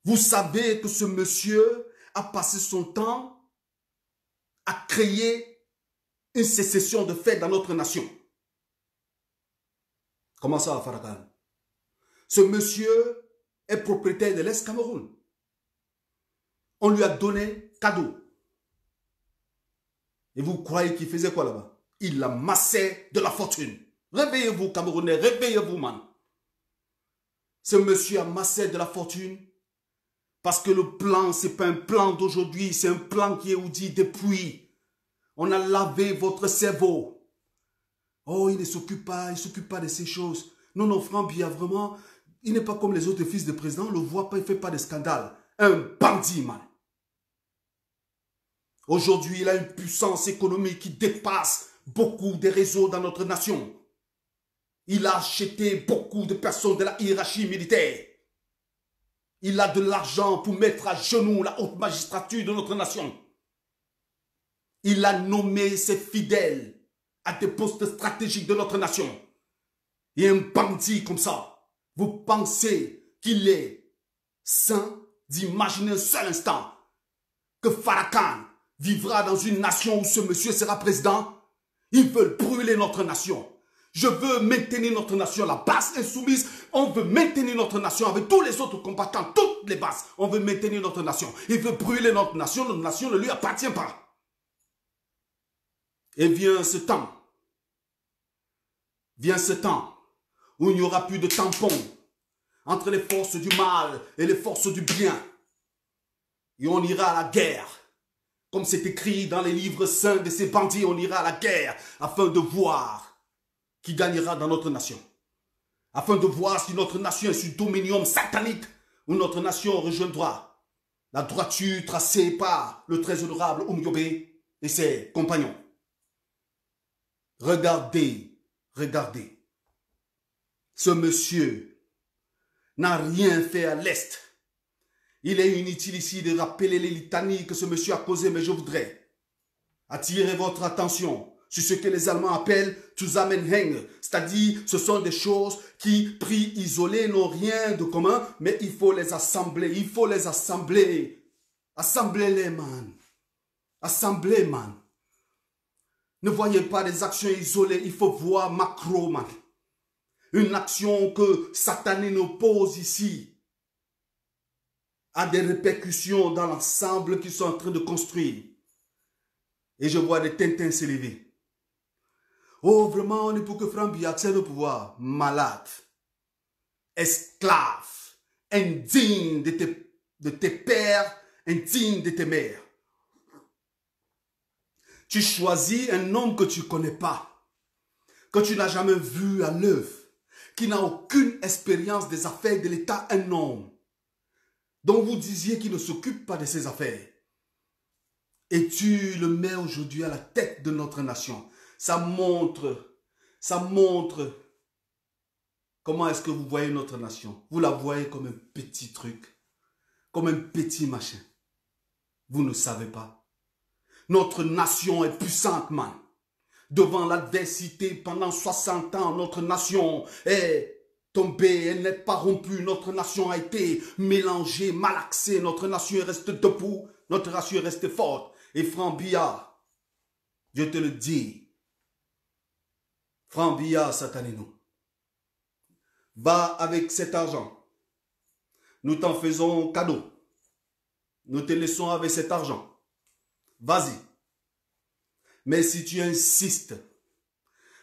Vous savez que ce monsieur a passé son temps à créer une sécession de fait dans notre nation. Comment ça, Farrakhan? Ce monsieur est propriétaire de l'Est Cameroun. On lui a donné cadeau. Et vous croyez qu'il faisait quoi là-bas? Il amassait de la fortune. Réveillez-vous, Camerounais, réveillez-vous, man. Ce monsieur amassait de la fortune parce que le plan, ce n'est pas un plan d'aujourd'hui, c'est un plan qui est dit depuis. On a lavé votre cerveau. Oh, il ne s'occupe pas de ces choses. Non, non, Franc Biya, vraiment, il n'est pas comme les autres fils de président, on ne le voit pas, il ne fait pas de scandale. Un bandit, man. Aujourd'hui, il a une puissance économique qui dépasse beaucoup des réseaux dans notre nation. Il a acheté beaucoup de personnes de la hiérarchie militaire. Il a de l'argent pour mettre à genoux la haute magistrature de notre nation. Il a nommé ses fidèles à des postes stratégiques de notre nation. Et un bandit comme ça, vous pensez qu'il est sain d'imaginer un seul instant que Farrakhan vivra dans une nation où ce monsieur sera président? Ils veulent brûler notre nation. Je veux maintenir notre nation, la base insoumise. On veut maintenir notre nation avec tous les autres combattants, toutes les bases. On veut maintenir notre nation. Il veut brûler notre nation ne lui appartient pas. Et vient ce temps où il n'y aura plus de tampon entre les forces du mal et les forces du bien. Et on ira à la guerre. Comme c'est écrit dans les livres saints de ces bandits, on ira à la guerre afin de voir qui gagnera dans notre nation. Afin de voir si notre nation est sous dominium satanique ou notre nation rejoindra la droiture tracée par le très honorable Oumyobé et ses compagnons. Regardez, regardez. Ce monsieur n'a rien fait à l'Est. Il est inutile ici de rappeler les litanies que ce monsieur a causées, mais je voudrais attirer votre attention sur ce que les Allemands appellent Zusammenhänge, c'est-à-dire ce sont des choses qui, pris isolés, n'ont rien de commun, mais il faut les assembler, il faut les assembler. Assemblez-les, man. Assemblez, man. Ne voyez pas des actions isolées, il faut voir macro, man. Une action que Satané nous pose ici a des répercussions dans l'ensemble qu'ils sont en train de construire. Et je vois des Tintins s'élever. Oh, vraiment, on est pour que Frambi accède au pouvoir. Malade. Esclave. Indigne de tes pères, indigne de tes mères. Tu choisis un homme que tu ne connais pas, que tu n'as jamais vu à l'œuvre, qui n'a aucune expérience des affaires de l'État, un homme dont vous disiez qu'il ne s'occupe pas de ses affaires. Et tu le mets aujourd'hui à la tête de notre nation. Ça montre comment est-ce que vous voyez notre nation. Vous la voyez comme un petit truc, comme un petit machin. Vous ne savez pas. Notre nation est puissante, man. Devant l'adversité pendant 60 ans, notre nation est tombée, elle n'est pas rompue. Notre nation a été mélangée, malaxée. Notre nation reste debout, notre nation reste forte. Et Franck Biya, je te le dis, Franck Biya, Satanéno, va avec cet argent. Nous t'en faisons cadeau. Nous te laissons avec cet argent. Vas-y. Mais si tu insistes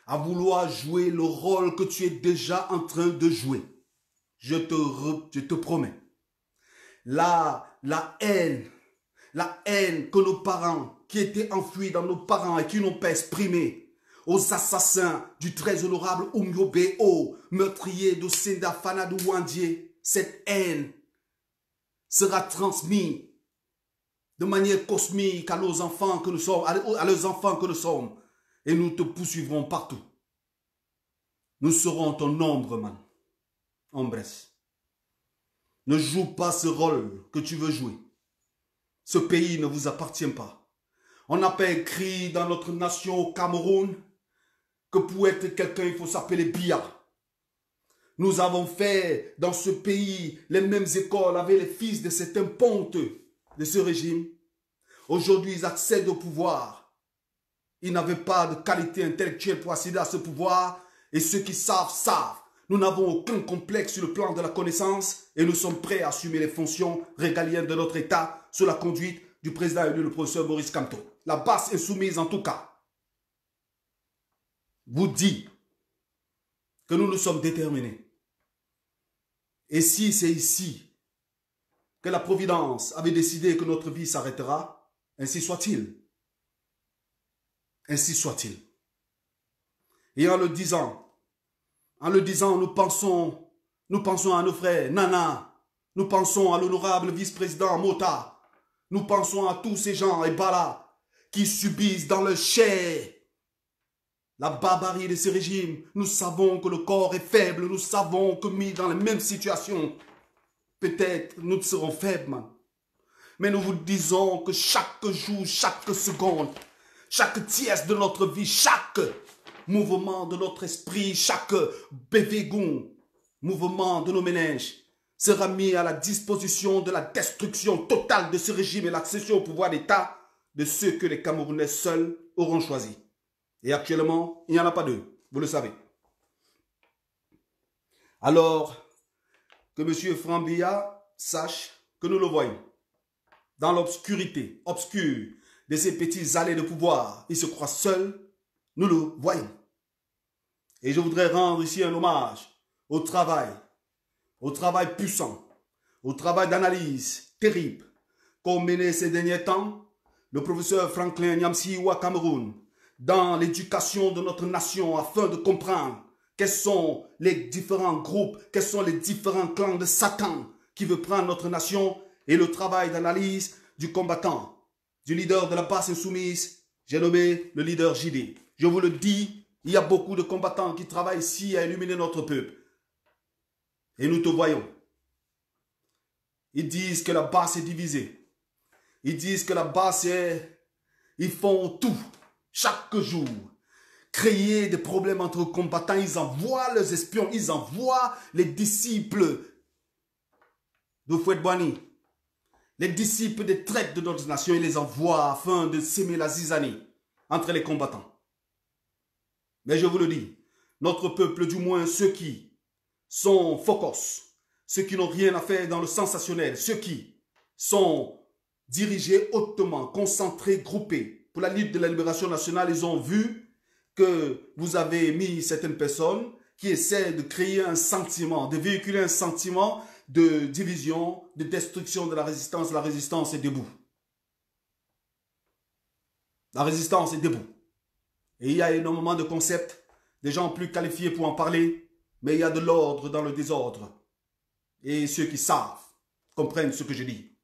à vouloir jouer le rôle que tu es déjà en train de jouer, je te promets, la haine que nos parents, qui étaient enfouis dans nos parents et qui n'ont pas exprimé aux assassins du très honorable Oumyobé, meurtrier de Senda Fana de Wandie, cette haine sera transmise de manière cosmique à nos enfants que nous sommes, à leurs enfants que nous sommes, et nous te poursuivrons partout. Nous serons ton ombre, man. Ombres. Ne joue pas ce rôle que tu veux jouer. Ce pays ne vous appartient pas. On n'a pas écrit dans notre nation au Cameroun que pour être quelqu'un, il faut s'appeler Biya. Nous avons fait dans ce pays les mêmes écoles avec les fils de certains pontes de ce régime. Aujourd'hui, ils accèdent au pouvoir. Ils n'avaient pas de qualité intellectuelle pour accéder à ce pouvoir. Et ceux qui savent, savent. Nous n'avons aucun complexe sur le plan de la connaissance et nous sommes prêts à assumer les fonctions régaliennes de notre État sous la conduite du président élu, le professeur Maurice Kamto. La base insoumise, en tout cas, vous dit que nous nous sommes déterminés. Et si c'est ici que la Providence avait décidé que notre vie s'arrêtera, ainsi soit-il. Ainsi soit-il. Et en le disant, nous pensons à nos frères Nana, nous pensons à l'honorable vice-président Mota, nous pensons à tous ces gens et Bala qui subissent dans leur chair la barbarie de ce régime. Nous savons que le corps est faible. Nous savons que mis dans la même situation, peut-être nous serons faibles, man. Mais nous vous disons que chaque jour, chaque seconde, chaque tiers de notre vie, chaque mouvement de notre esprit, chaque bévégon, mouvement de nos méninges sera mis à la disposition de la destruction totale de ce régime et l'accession au pouvoir d'État de ceux que les Camerounais seuls auront choisis. Et actuellement, il n'y en a pas deux, vous le savez. Alors, que M. Frambia sache que nous le voyons. Dans l'obscurité, obscure de ces petits allées de pouvoir, il se croit seul, nous le voyons. Et je voudrais rendre ici un hommage au travail puissant, au travail d'analyse terrible qu'ont mené ces derniers temps le professeur Franklin Nyamsi au Cameroun dans l'éducation de notre nation afin de comprendre quels sont les différents groupes, quels sont les différents clans de Satan qui veut prendre notre nation et le travail d'analyse du combattant, du leader de la base insoumise, j'ai nommé le leader JD. Je vous le dis, il y a beaucoup de combattants qui travaillent ici à illuminer notre peuple. Et nous te voyons. Ils disent que la base est divisée. Ils disent que la base est... Ils font tout, chaque jour. Créer des problèmes entre combattants. Ils envoient leurs espions. Ils envoient les disciples de Fouet-Boigny. Les disciples des traîtres de notre nation. Ils les envoient afin de s'aimer la zizanie entre les combattants. Mais je vous le dis, notre peuple, du moins ceux qui sont focus, ceux qui n'ont rien à faire dans le sensationnel, ceux qui sont dirigés hautement, concentrés, groupés pour la lutte de la libération nationale, ils ont vu que vous avez mis certaines personnes qui essaient de créer un sentiment, de véhiculer un sentiment de division, de destruction de la résistance. La résistance est debout. La résistance est debout. Et il y a énormément de concepts, des gens plus qualifiés pour en parler, mais il y a de l'ordre dans le désordre. Et ceux qui savent comprennent ce que je dis.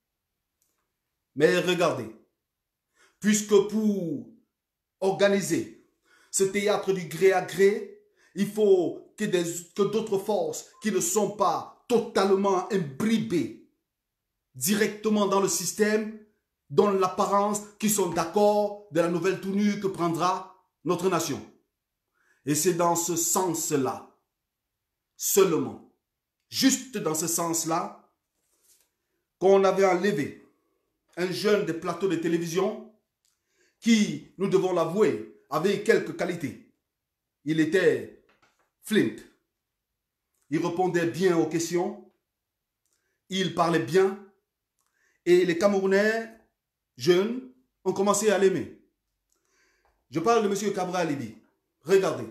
Mais regardez, puisque pour organiser ce théâtre du gré à gré, il faut que d'autres forces qui ne sont pas totalement imbibées directement dans le système donnent l'apparence qu'ils sont d'accord de la nouvelle tournure que prendra notre nation. Et c'est dans ce sens-là, seulement, juste dans ce sens-là, qu'on avait enlevé un jeune des plateaux de télévision qui, nous devons l'avouer, avait quelques qualités. Il était Flint. Il répondait bien aux questions. Il parlait bien. Et les Camerounais jeunes ont commencé à l'aimer. Je parle de M. Cabral Libby. Regardez.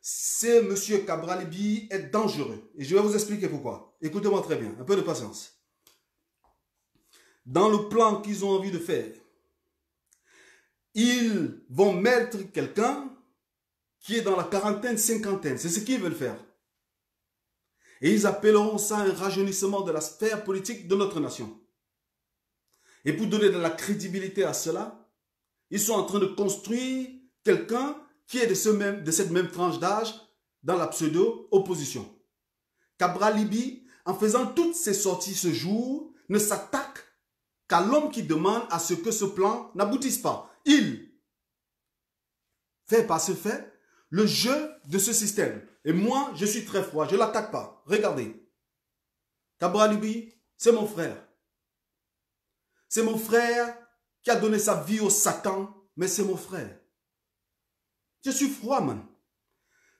Ce M. Cabral Libby est dangereux. Et je vais vous expliquer pourquoi. Écoutez-moi très bien. Un peu de patience. Dans le plan qu'ils ont envie de faire, ils vont mettre quelqu'un qui est dans la quarantaine, cinquantaine. C'est ce qu'ils veulent faire. Et ils appelleront ça un rajeunissement de la sphère politique de notre nation. Et pour donner de la crédibilité à cela, ils sont en train de construire quelqu'un qui est de cette même tranche d'âge dans la pseudo-opposition. Cabral Libby, en faisant toutes ces sorties ce jour, ne s'attaque qu'à l'homme qui demande à ce que ce plan n'aboutisse pas. Il fait par ce fait le jeu de ce système. Et moi, je suis très froid, je ne l'attaque pas. Regardez. Cabral Libby, c'est mon frère. C'est mon frère qui a donné sa vie au Satan, mais c'est mon frère. Je suis froid, man.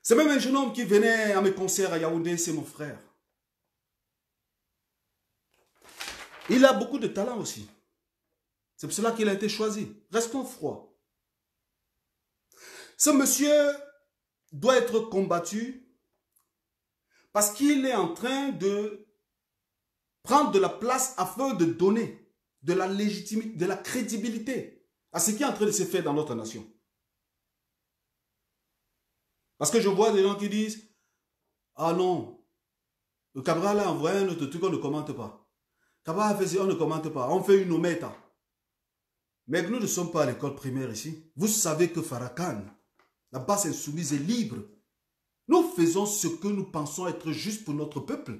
C'est même un jeune homme qui venait à mes concerts à Yaoundé, c'est mon frère. Il a beaucoup de talent aussi. C'est pour cela qu'il a été choisi. Restons froids. Ce monsieur doit être combattu parce qu'il est en train de prendre de la place afin de donner de la légitimité, de la crédibilité à ce qui est en train de se faire dans notre nation. Parce que je vois des gens qui disent « Ah non, le Cabral a envoyé un autre truc, on ne commente pas. Cabral a fait on ne commente pas, on fait une omerta. » Mais nous ne sommes pas à l'école primaire ici. Vous savez que Farrakhan La base insoumise est libre. Nous faisons ce que nous pensons être juste pour notre peuple.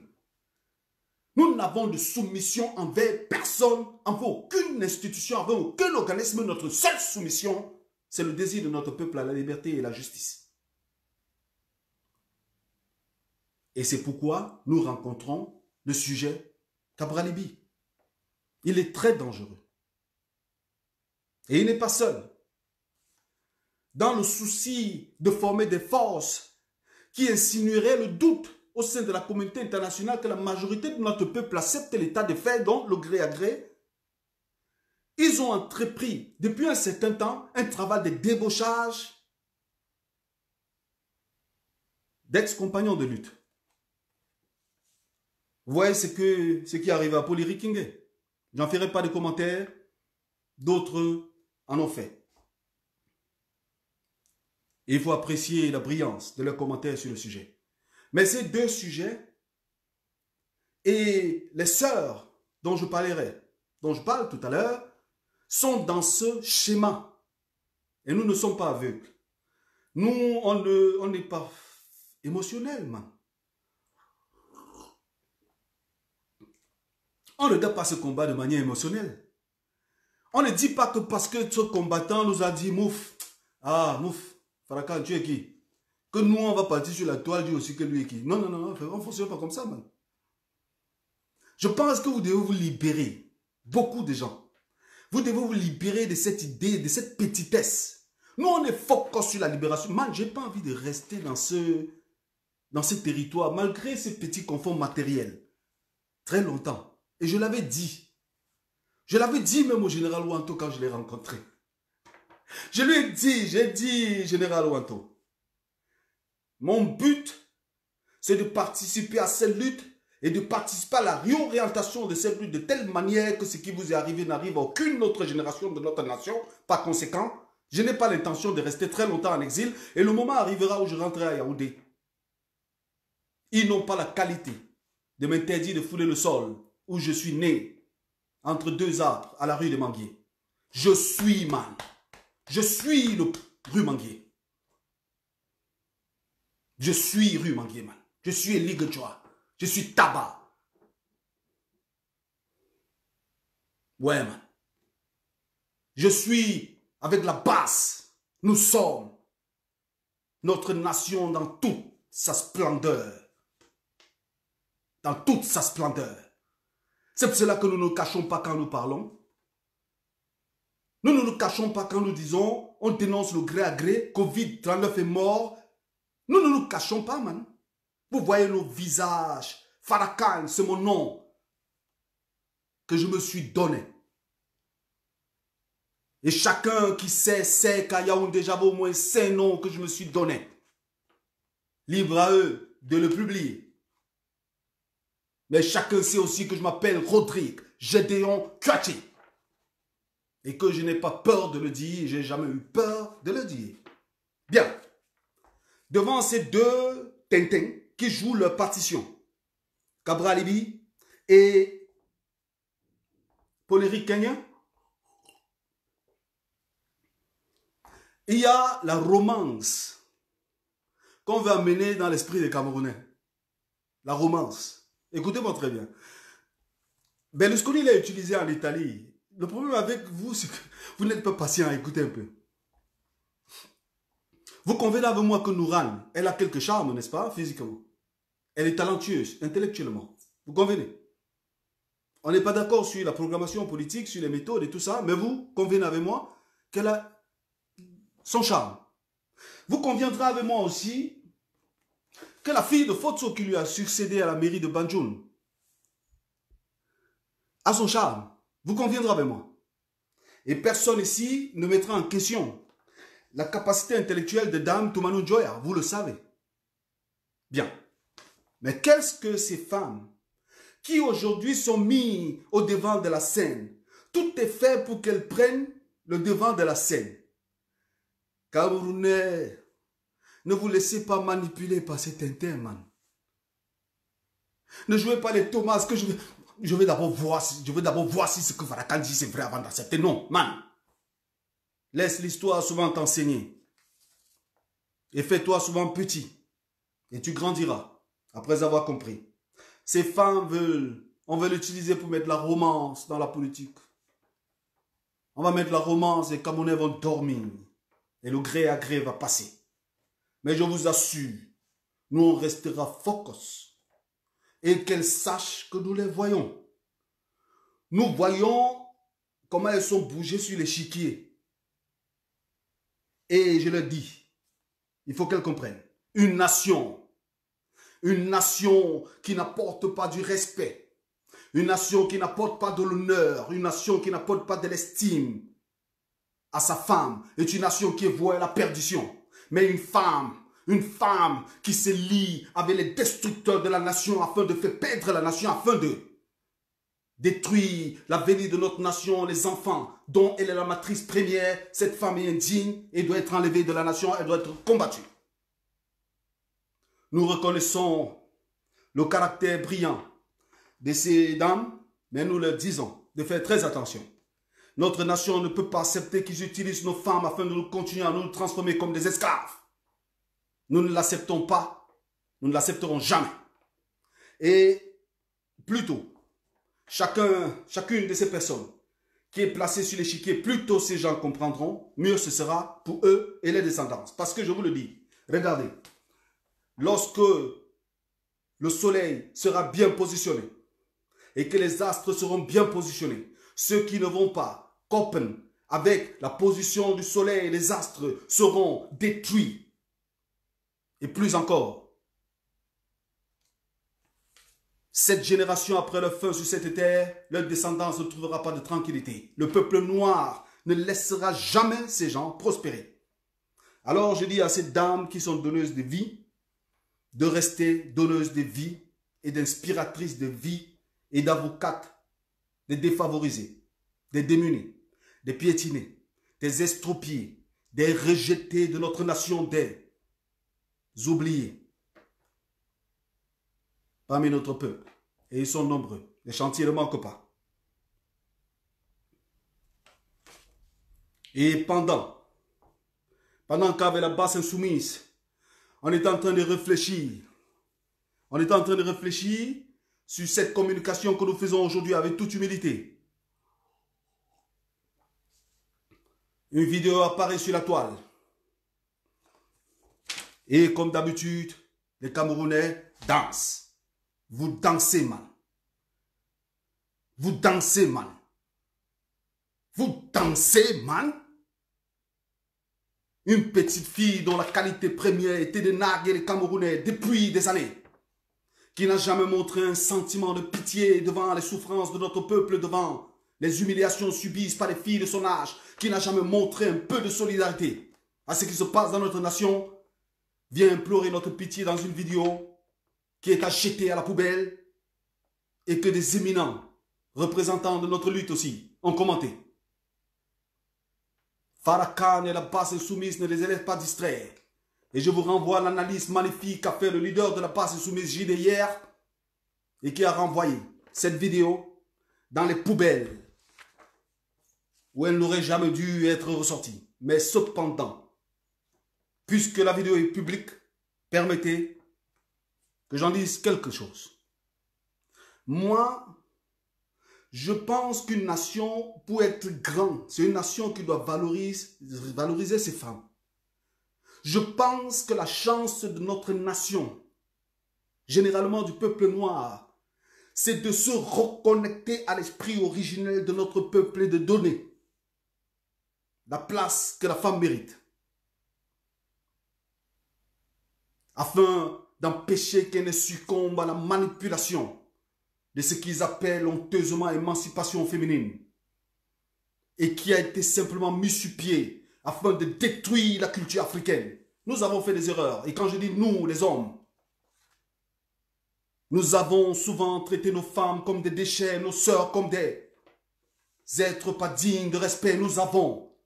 Nous n'avons de soumission envers personne, envers aucune institution, envers aucun organisme. Notre seule soumission, c'est le désir de notre peuple à la liberté et la justice. Et c'est pourquoi nous rencontrons le sujet Cabral Libye. Il est très dangereux. Et il n'est pas seul. Dans le souci de former des forces qui insinueraient le doute au sein de la communauté internationale que la majorité de notre peuple accepte l'état de fait, donc le gré à gré, ils ont entrepris depuis un certain temps un travail de débauchage d'ex-compagnons de lutte. Vous voyez ce qui arrive à Paul Rikingue. J'en ferai pas de commentaires, d'autres en ont fait. Et il faut apprécier la brillance de leurs commentaires sur le sujet. Mais ces deux sujets et les sœurs dont je parlerai, dont je parle tout à l'heure, sont dans ce schéma. Et nous ne sommes pas aveugles. Nous, on n'est pas émotionnel, man. On ne donne pas ce combat de manière émotionnelle. On ne dit pas que parce que ce combattant nous a dit mouf, ah mouf, Farrakhan, tu es qui? Que nous on va partir sur la toile, dit aussi que lui est qui? Non, non, non, on ne fonctionne pas comme ça, man. Je pense que vous devez vous libérer, beaucoup de gens. Vous devez vous libérer de cette idée, de cette petitesse. Nous on est focus sur la libération. Man, j'ai pas envie de rester dans ce territoire, malgré ces petits conforts matériels. Très longtemps. Et je l'avais dit. Je l'avais dit même au général Ouanto quand je l'ai rencontré. Je lui ai dit, j'ai dit, général Ouanto, mon but, c'est de participer à cette lutte et de participer à la réorientation de cette lutte de telle manière que ce qui vous est arrivé n'arrive à aucune autre génération de notre nation. Par conséquent, je n'ai pas l'intention de rester très longtemps en exil et le moment arrivera où je rentrerai à Yaoundé. Ils n'ont pas la qualité de m'interdire de fouler le sol où je suis né, entre deux arbres, à la rue de Manguier. Je suis man. Je suis le rue Manguier. Je suis rue Manguier, man. Je suis Elie Joa. Je suis Tabac. Ouais, man. Je suis avec la basse. Nous sommes notre nation dans toute sa splendeur. Dans toute sa splendeur. C'est pour cela que nous ne nous cachons pas quand nous parlons. Nous ne nous cachons pas quand nous disons, on dénonce le gré à gré, Covid-19 est mort. Nous ne nous cachons pas, man. Vous voyez nos visages. Farrakhan, c'est mon nom que je me suis donné. Et chacun qui sait qu'à Yaoundé, j'avais au moins 5 noms que je me suis donné. Libre à eux de le publier. Mais chacun sait aussi que je m'appelle Rodrigue Gédéon Kouati. Et que je n'ai pas peur de le dire, j'ai jamais eu peur de le dire. Bien. Devant ces deux Tintins qui jouent leur partition, Cabral Libye et Paul Kenyan, il y a la romance qu'on veut amener dans l'esprit des Camerounais. La romance. Écoutez-moi très bien. Berlusconi l'a utilisé en Italie. Le problème avec vous, c'est que vous n'êtes pas patient. Écoutez un peu. Vous convenez avec moi que Nourane, elle a quelques charmes, n'est-ce pas, physiquement. Elle est talentueuse, intellectuellement. Vous convenez? On n'est pas d'accord sur la programmation politique, sur les méthodes et tout ça, mais vous convenez avec moi qu'elle a son charme. Vous conviendrez avec moi aussi que la fille de Fotso qui lui a succédé à la mairie de Banjul a son charme. Vous conviendrez avec moi. Et personne ici ne mettra en question la capacité intellectuelle de Dame Toumani Njoya. Vous le savez. Bien. Mais qu'est-ce que ces femmes qui aujourd'hui sont mises au devant de la scène? Tout est fait pour qu'elles prennent le devant de la scène. Camerounais, ne vous laissez pas manipuler par ces Tintins, man. Ne jouez pas les Thomas que je vais d'abord voir si ce que Farrakhan dit c'est vrai avant d'accepter. Non, man. Laisse l'histoire souvent t'enseigner. et fais-toi souvent petit. Et tu grandiras, après avoir compris. Ces femmes on veut l'utiliser pour mettre la romance dans la politique. On va mettre la romance, les Camerounais vont dormir. Et le gré à gré va passer. Mais je vous assure, nous on restera focus. Et qu'elles sachent que nous les voyons. Nous voyons comment elles sont bougées sur l'échiquier. Et je le dis, il faut qu'elles comprennent. Une nation qui n'apporte pas du respect, une nation qui n'apporte pas de l'honneur, une nation qui n'apporte pas de l'estime à sa femme, est une nation qui est vouée à la perdition. Mais une femme qui se lie avec les destructeurs de la nation afin de faire perdre la nation, afin de détruire l'avenir de notre nation, les enfants dont elle est la matrice première, cette femme est indigne et doit être enlevée de la nation, elle doit être combattue. Nous reconnaissons le caractère brillant de ces dames, mais nous leur disons de faire très attention. Notre nation ne peut pas accepter qu'ils utilisent nos femmes afin de nous continuer à nous transformer comme des esclaves. Nous ne l'acceptons pas, nous ne l'accepterons jamais. Et plutôt, chacune de ces personnes qui est placée sur l'échiquier, plus tôt ces gens comprendront, mieux ce sera pour eux et les descendants. Parce que je vous le dis, regardez, lorsque le soleil sera bien positionné et que les astres seront bien positionnés, ceux qui ne vont pas copen avec la position du soleil et les astres seront détruits. Et plus encore, cette génération après le feu sur cette terre, leur descendance ne trouvera pas de tranquillité. Le peuple noir ne laissera jamais ces gens prospérer. Alors je dis à ces dames qui sont donneuses de vie, de rester donneuses de vie et d'inspiratrices de vie et d'avocates des défavorisés, des démunis, des piétinés, des estropiés, des rejetés de notre nation, des oubliés parmi notre peuple. Et ils sont nombreux. Les chantiers ne manquent pas. Et pendant qu'avec la basse insoumise, on est en train de réfléchir. On est en train de réfléchir sur cette communication que nous faisons aujourd'hui avec toute humilité. Une vidéo apparaît sur la toile. Et comme d'habitude, les Camerounais dansent. Vous dansez mal. Vous dansez mal. Vous dansez mal. Une petite fille dont la qualité première était de narguer les Camerounais depuis des années, qui n'a jamais montré un sentiment de pitié devant les souffrances de notre peuple, devant les humiliations subies par les filles de son âge, qui n'a jamais montré un peu de solidarité à ce qui se passe dans notre nation, vient implorer notre pitié dans une vidéo qui est à jeter à la poubelle et que des éminents représentants de notre lutte aussi ont commenté. Farrakhan et la base insoumise ne les laissent pas distraire. Et je vous renvoie à l'analyse magnifique qu'a fait le leader de la base insoumise JD hier et qui a renvoyé cette vidéo dans les poubelles où elle n'aurait jamais dû être ressortie. Mais cependant, puisque la vidéo est publique, permettez que j'en dise quelque chose. Moi, je pense qu'une nation, pour être grande, c'est une nation qui doit valoriser ses femmes. Je pense que la chance de notre nation, généralement du peuple noir, c'est de se reconnecter à l'esprit originel de notre peuple et de donner la place que la femme mérite, afin d'empêcher qu'elle ne succombe à la manipulation de ce qu'ils appellent honteusement émancipation féminine et qui a été simplement mis sur pied afin de détruire la culture africaine. Nous avons fait des erreurs et quand je dis nous, les hommes, nous avons souvent traité nos femmes comme des déchets, nos sœurs comme des êtres pas dignes de respect. Nous avons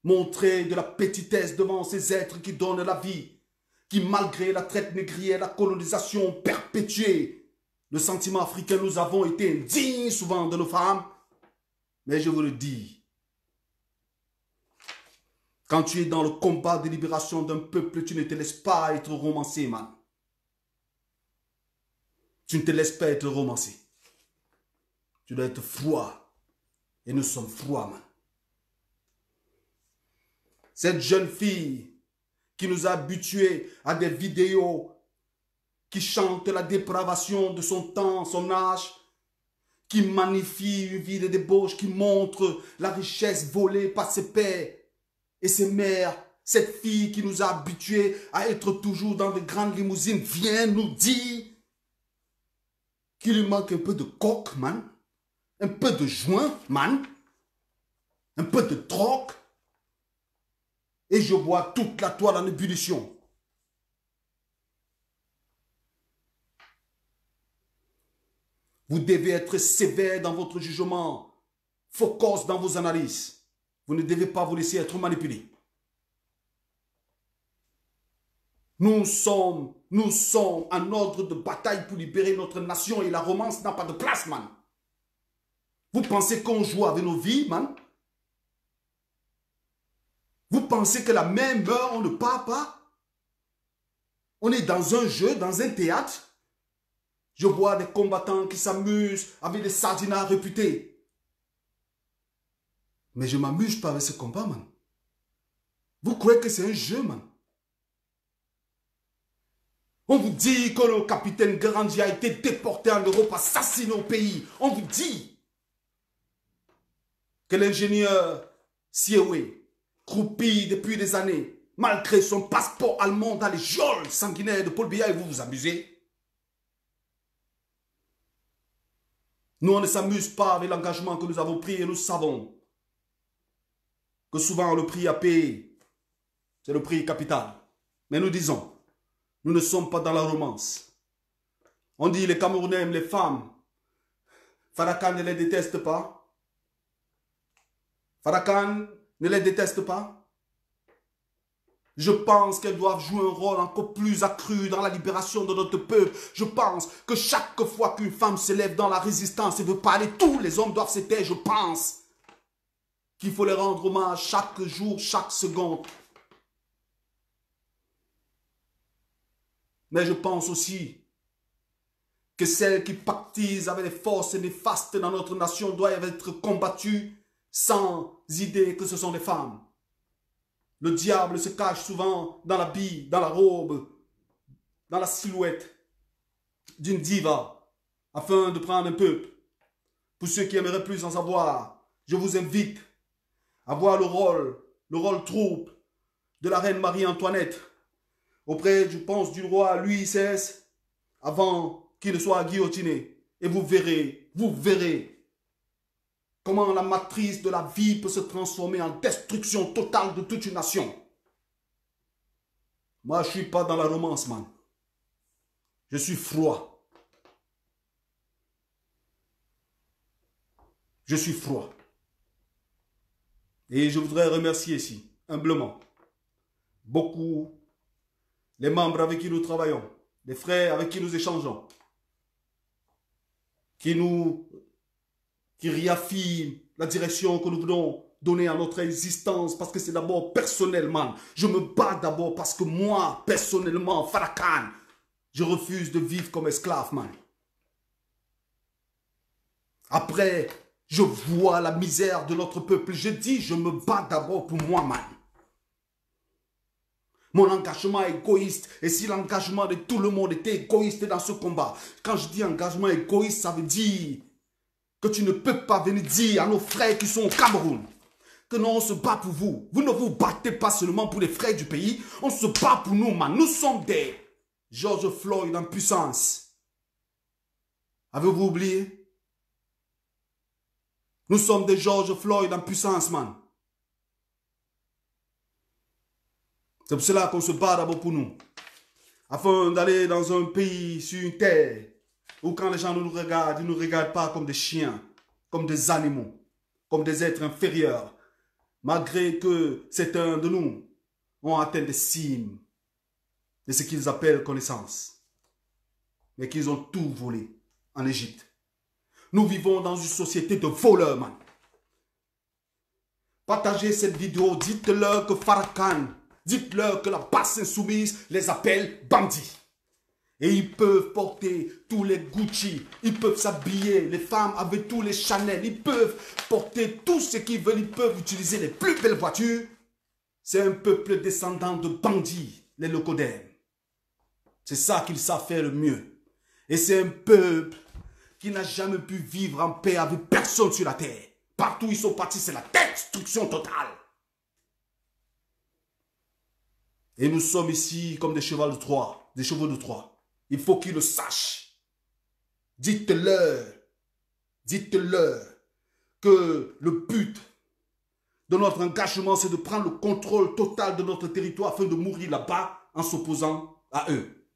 montré de la petitesse devant ces êtres qui donnent la vie, qui malgré la traite négrière, la colonisation perpétuée, le sentiment africain, nous avons été indignes souvent de nos femmes. Mais je vous le dis, Quand tu es dans le combat de libération d'un peuple, tu ne te laisses pas être romancé, man. Tu ne te laisses pas être romancé. Tu dois être froid. Et nous sommes froids, man. Cette jeune fille qui nous a habitués à des vidéos qui chantent la dépravation de son temps, son âge, qui magnifie une vie de débauche, qui montre la richesse volée par ses pères et ses mères. Cette fille qui nous a habitués à être toujours dans de grandes limousines vient nous dire qu'il lui manque un peu de coke, man, un peu de joint, man, un peu de drogue, et je bois toute la toile en ébullition. Vous devez être sévère dans votre jugement, focus dans vos analyses. Vous ne devez pas vous laisser être manipulé. Nous sommes en ordre de bataille pour libérer notre nation et la romance n'a pas de place, man. Vous pensez qu'on joue avec nos vies, man? Vous pensez que la même heure, on ne part pas? On est dans un jeu, dans un théâtre. Je vois des combattants qui s'amusent avec des sardinats réputés. Mais je ne m'amuse pas avec ce combat, man. Vous croyez que c'est un jeu, man? On vous dit que le capitaine Grandi a été déporté en Europe, assassiné au pays. On vous dit que l'ingénieur Siewe croupit depuis des années, malgré son passeport allemand dans les geôles sanguinaires de Paul Biya, et vous vous amusez. Nous, on ne s'amuse pas avec l'engagement que nous avons pris et nous savons que souvent le prix à payer, c'est le prix capital. Mais nous disons, nous ne sommes pas dans la romance. On dit les Camerounais aiment les femmes. Farrakhan ne les déteste pas. Farrakhan ne les déteste pas. Je pense qu'elles doivent jouer un rôle encore plus accru dans la libération de notre peuple. Je pense que chaque fois qu'une femme se lève dans la résistance et veut parler, tous les hommes doivent se taire. Je pense qu'il faut les rendre hommage chaque jour, chaque seconde. Mais je pense aussi que celles qui pactisent avec les forces néfastes dans notre nation doivent être combattues sans idée que ce sont des femmes. Le diable se cache souvent dans l'habit, dans la robe, dans la silhouette d'une diva, afin de prendre un peuple. Pour ceux qui aimeraient plus en savoir, je vous invite à voir le rôle trouble de la reine Marie-Antoinette auprès, je pense, du roi Louis XVI, avant qu'il ne soit guillotiné. Et vous verrez comment la matrice de la vie peut se transformer en destruction totale de toute une nation. Moi, je ne suis pas dans la romance, man. Je suis froid. Je suis froid. Et je voudrais remercier ici, humblement, beaucoup les membres avec qui nous travaillons, les frères avec qui nous échangeons, qui réaffirment la direction que nous voulons donner à notre existence, parce que c'est d'abord personnel, man. Je me bats d'abord parce que moi, personnellement, Farrakhan, je refuse de vivre comme esclave, man. Après, je vois la misère de notre peuple. Je dis, je me bats d'abord pour moi, man. Mon engagement est égoïste. Et si l'engagement de tout le monde était égoïste dans ce combat, quand je dis engagement égoïste, ça veut dire que tu ne peux pas venir dire à nos frères qui sont au Cameroun que non, on se bat pour vous. Vous ne vous battez pas seulement pour les frères du pays, on se bat pour nous, man. Nous sommes des George Floyd en puissance. Avez-vous oublié? Nous sommes des George Floyd en puissance, man. C'est pour cela qu'on se bat d'abord pour nous. Afin d'aller dans un pays, sur une terre, où quand les gens nous regardent, ils ne nous regardent pas comme des chiens, comme des animaux, comme des êtres inférieurs. Malgré que certains de nous ont atteint des cimes de ce qu'ils appellent connaissance. Mais qu'ils ont tout volé en Égypte. Nous vivons dans une société de voleurs, man. Partagez cette vidéo, dites-leur que Farrakhan, dites-leur que la basse insoumise les appelle bandits. Et ils peuvent porter tous les Gucci, ils peuvent s'habiller, les femmes avec tous les Chanel, ils peuvent porter tout ce qu'ils veulent, ils peuvent utiliser les plus belles voitures. C'est un peuple descendant de bandits, les Locodèmes. C'est ça qu'ils savent faire le mieux. Et c'est un peuple qui n'a jamais pu vivre en paix avec personne sur la terre. Partout où ils sont partis, c'est la destruction totale. Et nous sommes ici comme des chevaux de Troie, des chevaux de Troie. Il faut qu'ils le sachent. Dites-leur que le but de notre engagement, c'est de prendre le contrôle total de notre territoire afin de mourir là-bas en s'opposant à eux.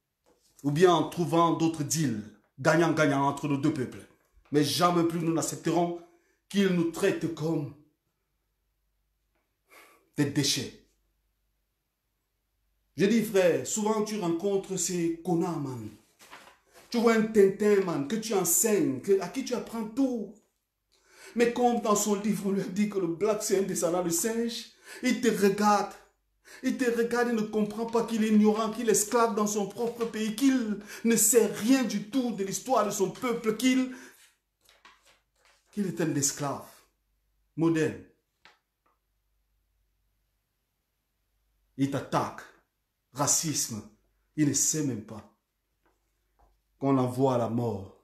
Ou bien en trouvant d'autres deals, gagnant-gagnant entre nos deux peuples. Mais jamais plus nous n'accepterons qu'ils nous traitent comme des déchets. Je dis, frère, souvent tu rencontres ces connards, man. Tu vois un Tintin, man, que tu enseignes, à qui tu apprends tout. Mais comme dans son livre, on lui dit que le black, c'est un descendant de singe, il te regarde. Il te regarde et ne comprend pas qu'il est ignorant, qu'il est esclave dans son propre pays, qu'il ne sait rien du tout de l'histoire de son peuple, qu'il est un esclave moderne. Il t'attaque. Racisme. Il ne sait même pas qu'on l'envoie à la mort.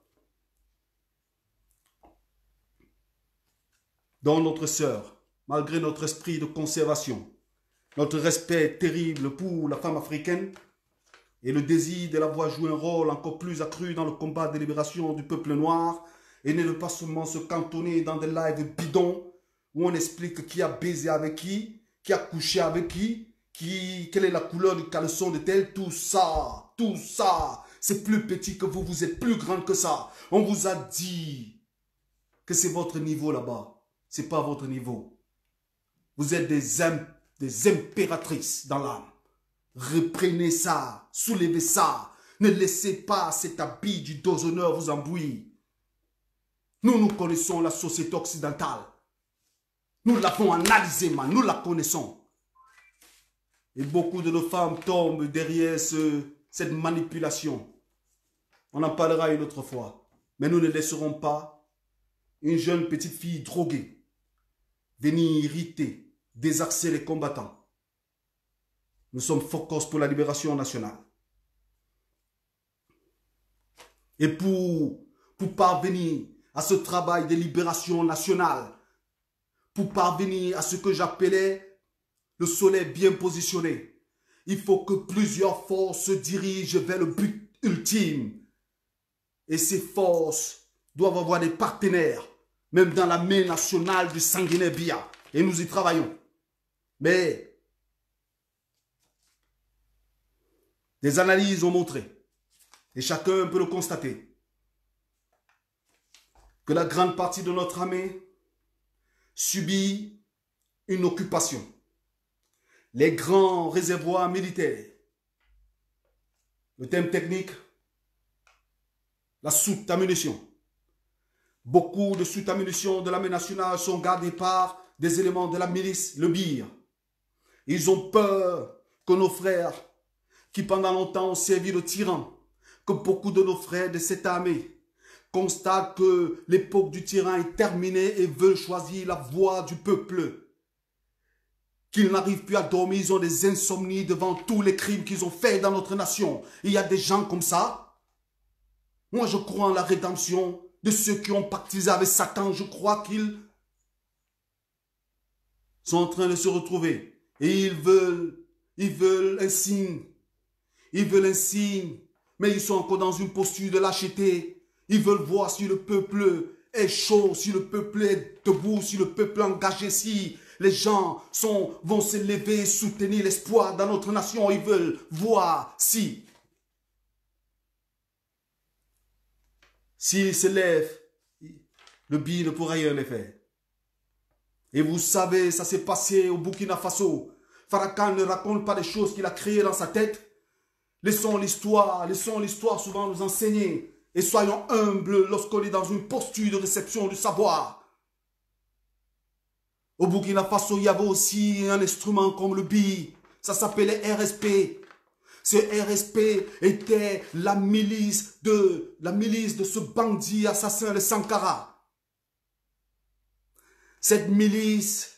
Dans notre sœur, malgré notre esprit de conservation, notre respect terrible pour la femme africaine et le désir de la voir jouer un rôle encore plus accru dans le combat de libération du peuple noir et ne pas seulement se cantonner dans des lives bidons où on explique qui a baisé avec qui a couché avec qui, quelle est la couleur du caleçon de tel, tout ça, c'est plus petit que vous, vous êtes plus grand que ça. On vous a dit que c'est votre niveau là-bas, c'est pas votre niveau. Vous êtes des impératrices dans l'âme. Reprenez ça, soulevez ça. Ne laissez pas cet habit du déshonneur vous embrouiller. Nous connaissons la société occidentale. Nous l'avons analysée, man. Nous la connaissons. Et beaucoup de nos femmes tombent derrière cette manipulation. On en parlera une autre fois. Mais nous ne laisserons pas une jeune petite fille droguée venir irriter, désarcer les combattants. Nous sommes focus pour la libération nationale. Et pour parvenir à ce travail de libération nationale, pour parvenir à ce que j'appelais le soleil bien positionné, il faut que plusieurs forces se dirigent vers le but ultime. Et ces forces doivent avoir des partenaires, même dans la main nationale du sanguinaire Biya. Et nous y travaillons. Mais des analyses ont montré, et chacun peut le constater, que la grande partie de notre armée subit une occupation. Les grands réservoirs militaires, le thème technique, la soute à munitions. Beaucoup de soutes à munitions de l'armée nationale sont gardées par des éléments de la milice, le BIR. Ils ont peur que nos frères, qui pendant longtemps ont servi de tyrans, que beaucoup de nos frères de cette armée constatent que l'époque du tyran est terminée et veulent choisir la voie du peuple. Qu'ils n'arrivent plus à dormir, ils ont des insomnies devant tous les crimes qu'ils ont faits dans notre nation. Il y a des gens comme ça. Moi, je crois en la rédemption de ceux qui ont pactisé avec Satan. Je crois qu'ils sont en train de se retrouver. Et ils veulent un signe. Ils veulent un signe. Mais ils sont encore dans une posture de lâcheté. Ils veulent voir si le peuple est chaud, si le peuple est debout, si le peuple est engagé, si les gens vont se lever et soutenir l'espoir dans notre nation. Ils veulent voir si s'ils se lèvent, le BIR ne pourra rien les faire. Et vous savez, ça s'est passé au Burkina Faso. Farrakhan ne raconte pas des choses qu'il a créées dans sa tête. Laissons l'histoire souvent nous enseigner. Et soyons humbles lorsqu'on est dans une posture de réception du savoir. Au Burkina Faso, il y avait aussi un instrument comme le bi. Ça s'appelait RSP. Ce RSP était la milice de ce bandit assassin de Sankara. Cette milice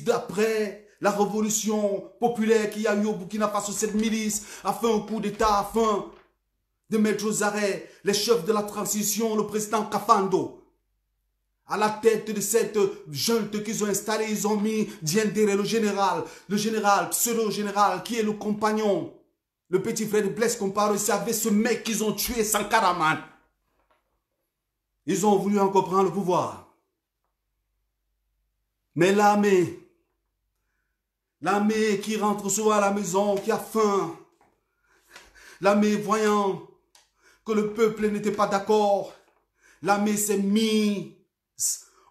d'après la révolution populaire qu'il y a eu au Burkina Faso, cette milice a fait un coup d'État afin de mettre aux arrêts les chefs de la transition, le président Kafando. À la tête de cette junte qu'ils ont installée, ils ont mis Diendéré, le général, pseudo-général, qui est le compagnon, le petit frère de Blaise Compaoré. C'est avec ce mec qu'ils ont tué Sankara, man. Ils ont voulu encore prendre le pouvoir. Mais l'armée qui rentre souvent à la maison, qui a faim, l'armée voyant que le peuple n'était pas d'accord, l'armée s'est mise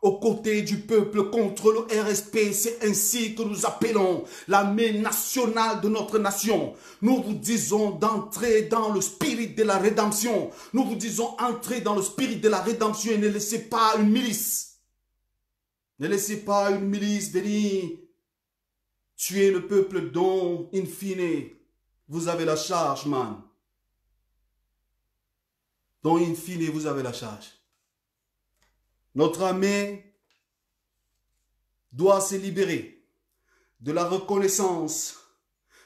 aux côtés du peuple contre le RSP. C'est ainsi que nous appelons l'armée nationale de notre nation. Nous vous disons d'entrer dans le spirit de la rédemption. Nous vous disons entrer dans le spirit de la rédemption et ne laissez pas une milice. Ne laissez pas une milice venir tuer le peuple dont, in fine, vous avez la charge, man. Dont, in fine, vous avez la charge. Notre armée doit se libérer de la reconnaissance,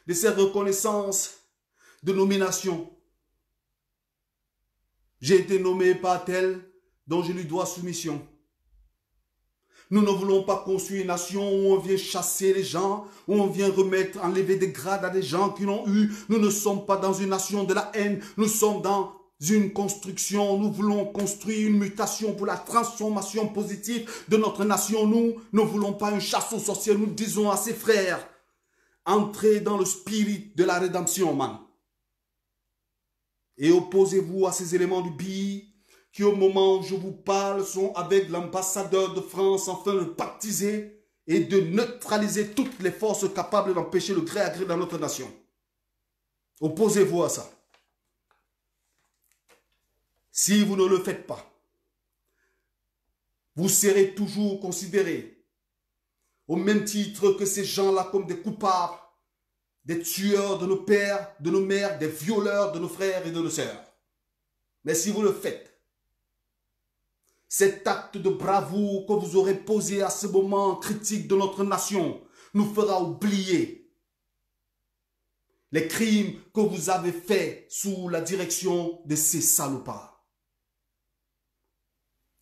de ces reconnaissances de nomination. J'ai été nommé par tel dont je lui dois soumission. Nous ne voulons pas construire une nation où on vient chasser les gens, où on vient enlever des grades à des gens qui l'ont eu. Nous ne sommes pas dans une nation de la haine, nous sommes dans une construction. Nous voulons construire une mutation pour la transformation positive de notre nation. Nous ne voulons pas une chasse aux sorciers. Nous disons à ses frères, entrez dans le spirit de la rédemption, man. Et opposez-vous à ces éléments du BI qui, au moment où je vous parle, sont avec l'ambassadeur de France afin de baptiser et de neutraliser toutes les forces capables d'empêcher le gré à gré dans notre nation. Opposez-vous à ça. Si vous ne le faites pas, vous serez toujours considérés au même titre que ces gens-là comme des coupables, des tueurs de nos pères, de nos mères, des violeurs de nos frères et de nos sœurs. Mais si vous le faites, cet acte de bravoure que vous aurez posé à ce moment critique de notre nation nous fera oublier les crimes que vous avez faits sous la direction de ces salopards.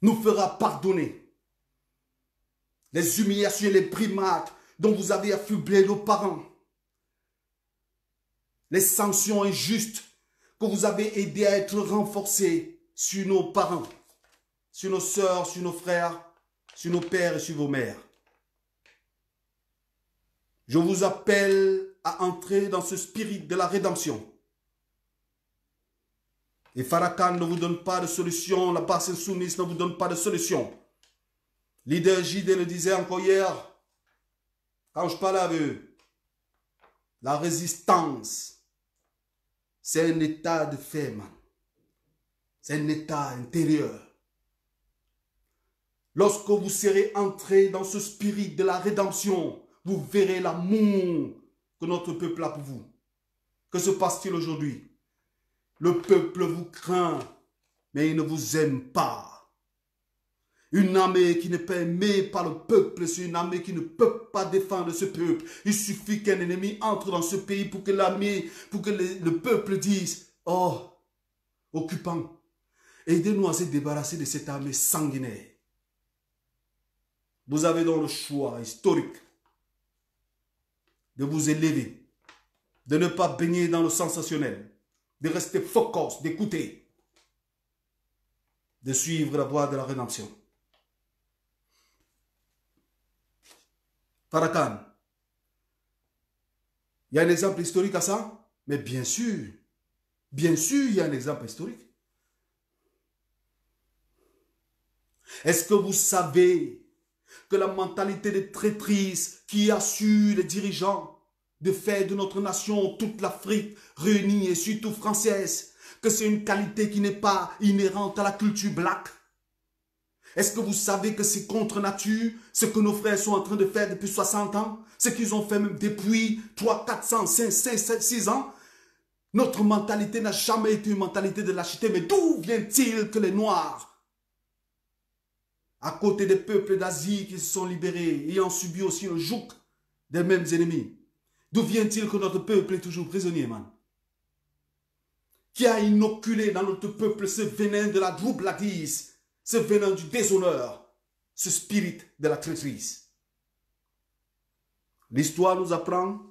Nous fera pardonner les humiliations et les primates dont vous avez affublé nos parents, les sanctions injustes que vous avez aidé à être renforcées sur nos parents, sur nos sœurs, sur nos frères, sur nos pères et sur vos mères. Je vous appelle à entrer dans ce spirit de la rédemption. Et Farrakhan ne vous donne pas de solution, la base insoumise ne vous donne pas de solution. Leader JD le disait encore hier, quand je parlais avec eux, la résistance, c'est un état de fait, man. C'est un état intérieur. Lorsque vous serez entré dans ce spirit de la rédemption, vous verrez l'amour que notre peuple a pour vous. Que se passe-t-il aujourd'hui? Le peuple vous craint, mais il ne vous aime pas. Une armée qui n'est pas aimée par le peuple, c'est une armée qui ne peut pas défendre ce peuple. Il suffit qu'un ennemi entre dans ce pays pour que l'armée, pour que le peuple dise, oh, occupants, aidez-nous à se débarrasser de cette armée sanguinaire. Vous avez donc le choix historique de vous élever, de ne pas baigner dans le sensationnel, de rester focus, d'écouter, de suivre la voie de la rédemption. Farrakhan, il y a un exemple historique à ça? Mais bien sûr, il y a un exemple historique. Est-ce que vous savez que la mentalité de traîtrise qui a su les dirigeants de faire de notre nation toute l'Afrique réunie et surtout française, que c'est une qualité qui n'est pas inhérente à la culture black? Est-ce que vous savez que c'est contre nature ce que nos frères sont en train de faire depuis 60 ans? Ce qu'ils ont fait même depuis 3, 400, 5, 7, 6 ans? Notre mentalité n'a jamais été une mentalité de lâcheté. Mais d'où vient-il que les Noirs, à côté des peuples d'Asie qui se sont libérés, ayant subi aussi le joug des mêmes ennemis, d'où vient-il que notre peuple est toujours prisonnier, man? Qui a inoculé dans notre peuple ce venin de la droubladise, ce venin du déshonneur, ce spirit de la traîtrise? L'histoire nous apprend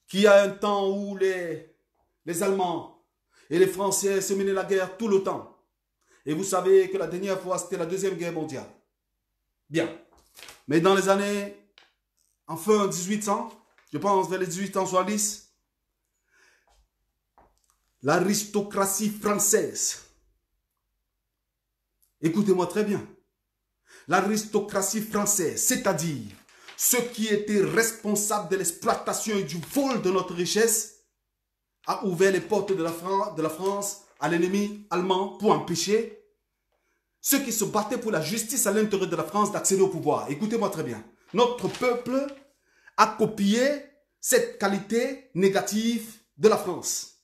qu'il y a un temps où les Allemands et les Français se menaient la guerre tout le temps. Et vous savez que la dernière fois, c'était la Deuxième Guerre mondiale. Bien. Mais dans les années, enfin 1800, je pense vers les 1870, l'aristocratie française, écoutez-moi très bien, l'aristocratie française, c'est-à-dire ceux qui étaient responsables de l'exploitation et du vol de notre richesse, a ouvert les portes de la France à l'ennemi allemand pour empêcher ceux qui se battaient pour la justice à l'intérieur de la France d'accéder au pouvoir. Écoutez-moi très bien. Notre peuple a copié cette qualité négative de la France.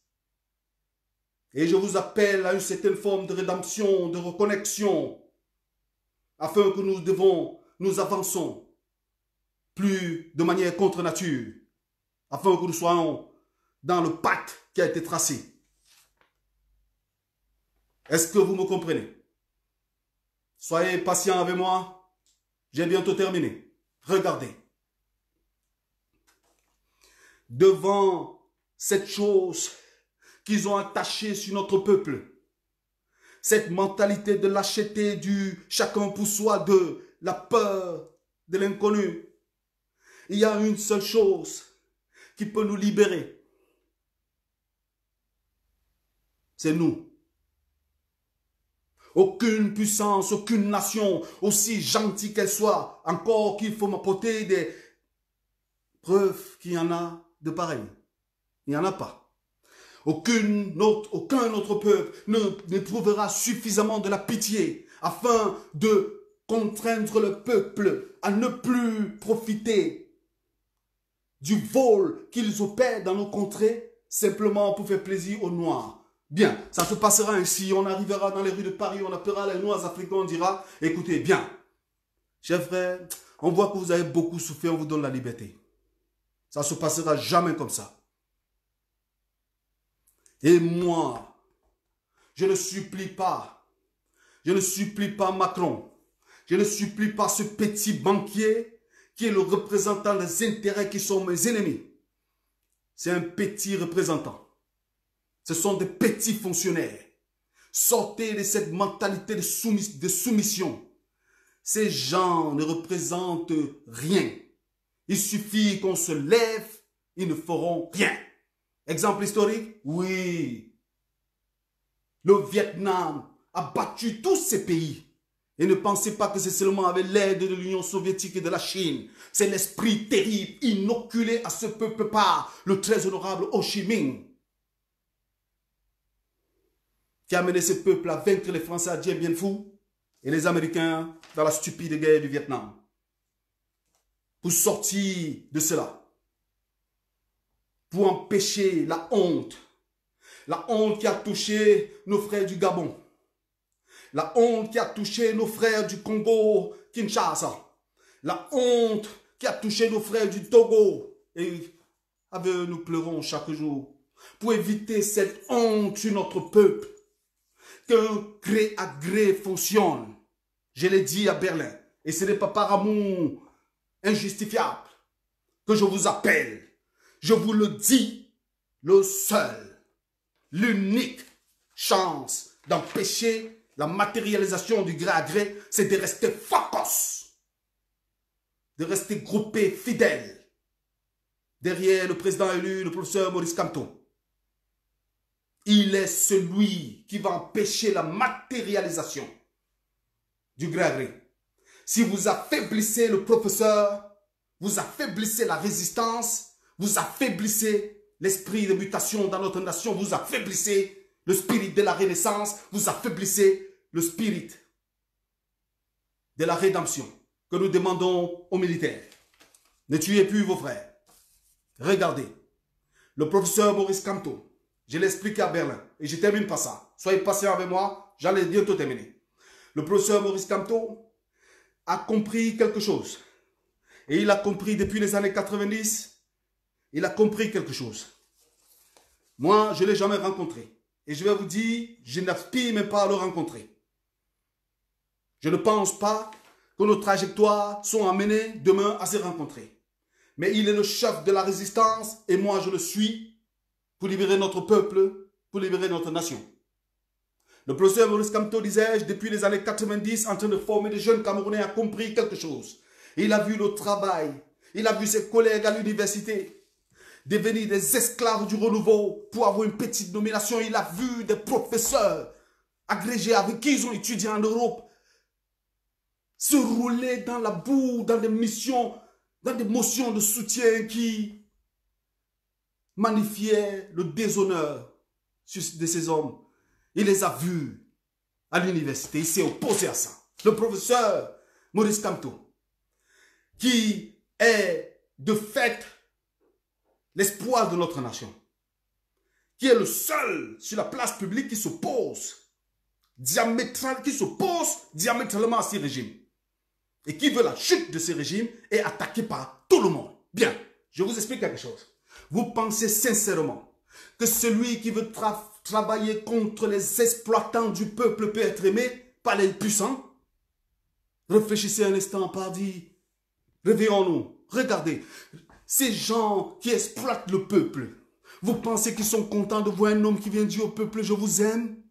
Et je vous appelle à une certaine forme de rédemption, de reconnexion, afin que nous avançons plus de manière contre nature, afin que nous soyons dans le pacte qui a été tracé. Est-ce que vous me comprenez? Soyez patient avec moi, j'ai bientôt terminé. Regardez. Devant cette chose qu'ils ont attachée sur notre peuple, cette mentalité de lâcheté, du chacun pour soi, de la peur de l'inconnu, il y a une seule chose qui peut nous libérer. C'est nous. Aucune puissance, aucune nation, aussi gentille qu'elle soit, encore qu'il faut m'apporter des preuves qu'il y en a de pareil. Il n'y en a pas. Aucun autre peuple n'éprouvera suffisamment de la pitié afin de contraindre le peuple à ne plus profiter du vol qu'ils opèrent dans nos contrées simplement pour faire plaisir aux Noirs. Bien, ça se passera ainsi, on arrivera dans les rues de Paris, on appellera les Noirs africains, on dira, écoutez, bien, chers frères, on voit que vous avez beaucoup souffert, on vous donne la liberté. Ça ne se passera jamais comme ça. Et moi, je ne supplie pas Macron, je ne supplie pas ce petit banquier qui est le représentant des intérêts qui sont mes ennemis. C'est un petit représentant. Ce sont des petits fonctionnaires. Sortez de cette mentalité de soumission. Ces gens ne représentent rien. Il suffit qu'on se lève, ils ne feront rien. Exemple historique? Oui. Le Vietnam a battu tous ces pays. Et ne pensez pas que c'est seulement avec l'aide de l'Union soviétique et de la Chine. C'est l'esprit terrible inoculé à ce peuple par le très honorable Ho Chi Minh qui a mené ce peuple à vaincre les Français à Dien Bien Phu et les Américains dans la stupide guerre du Vietnam. Pour sortir de cela, pour empêcher la honte qui a touché nos frères du Gabon, la honte qui a touché nos frères du Congo, Kinshasa, la honte qui a touché nos frères du Togo, et avec eux nous pleurons chaque jour, pour éviter cette honte sur notre peuple, qu'un gré à gré fonctionne. Je l'ai dit à Berlin, et ce n'est pas par amour injustifiable que je vous appelle. Je vous le dis, le seul, l'unique chance d'empêcher la matérialisation du gré à gré, c'est de rester focus, de rester groupé, fidèle, derrière le président élu, le professeur Maurice Kamto. Il est celui qui va empêcher la matérialisation du gré à gré. Si vous affaiblissez le professeur, vous affaiblissez la résistance, vous affaiblissez l'esprit de mutation dans notre nation, vous affaiblissez le spirit de la renaissance, vous affaiblissez le spirit de la rédemption que nous demandons aux militaires. Ne tuez plus vos frères. Regardez, le professeur Maurice Kamto, je l'ai expliqué à Berlin, et je termine par ça. Soyez patient avec moi, j'allais bientôt terminer. Le professeur Maurice Kamto a compris quelque chose. Et il a compris depuis les années 90, il a compris quelque chose. Moi, je ne l'ai jamais rencontré. Et je vais vous dire, je n'aspire même pas à le rencontrer. Je ne pense pas que nos trajectoires sont amenées demain à se rencontrer. Mais il est le chef de la résistance et moi je le suis pour libérer notre peuple, pour libérer notre nation. Le professeur Maurice Kamto, disais-je, depuis les années 90, en train de former des jeunes Camerounais, a compris quelque chose. Il a vu le travail, il a vu ses collègues à l'université devenir des esclaves du renouveau pour avoir une petite nomination. Il a vu des professeurs agrégés avec qui ils ont étudié en Europe se rouler dans la boue, dans des missions, dans des motions de soutien qui magnifiaient le déshonneur de ces hommes. Il les a vus à l'université, il s'est opposé à ça. Le professeur Maurice Kamto, qui est de fait l'espoir de notre nation, qui est le seul sur la place publique qui s'oppose diamétralement à ces régimes et qui veut la chute de ces régimes est attaqué par tout le monde. Bien, je vous explique quelque chose. Vous pensez sincèrement que celui qui veut travailler contre les exploitants du peuple peut être aimé par les puissants? Réfléchissez un instant, pardi. Réveillons-nous. Regardez, ces gens qui exploitent le peuple, vous pensez qu'ils sont contents de voir un homme qui vient dire au peuple « je vous aime » ?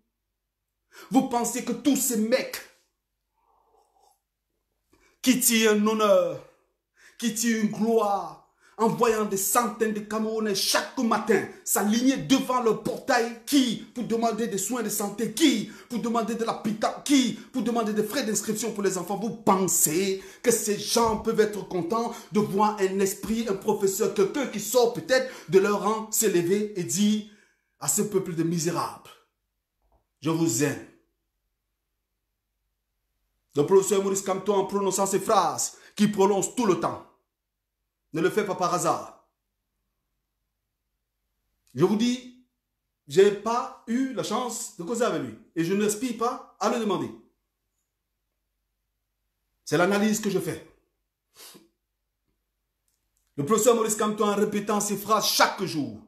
Vous pensez que tous ces mecs qui tirent un honneur, qui tirent une gloire, en voyant des centaines de Camerounais chaque matin s'aligner devant le portail, qui pour demander des soins de santé, qui pour demander de l'hôpital, qui pour demander des frais d'inscription pour les enfants, vous pensez que ces gens peuvent être contents de voir un esprit, un professeur, quelqu'un qui sort peut-être de leur rang s'élever et dire à ce peuple de misérables, je vous aime. Le professeur Maurice Kamto, en prononçant ces phrases qui prolongent tout le temps, ne le fait pas par hasard. Je vous dis, je n'ai pas eu la chance de causer avec lui. Et je n'aspire pas à le demander. C'est l'analyse que je fais. Le professeur Maurice Kamto, en répétant ces phrases chaque jour,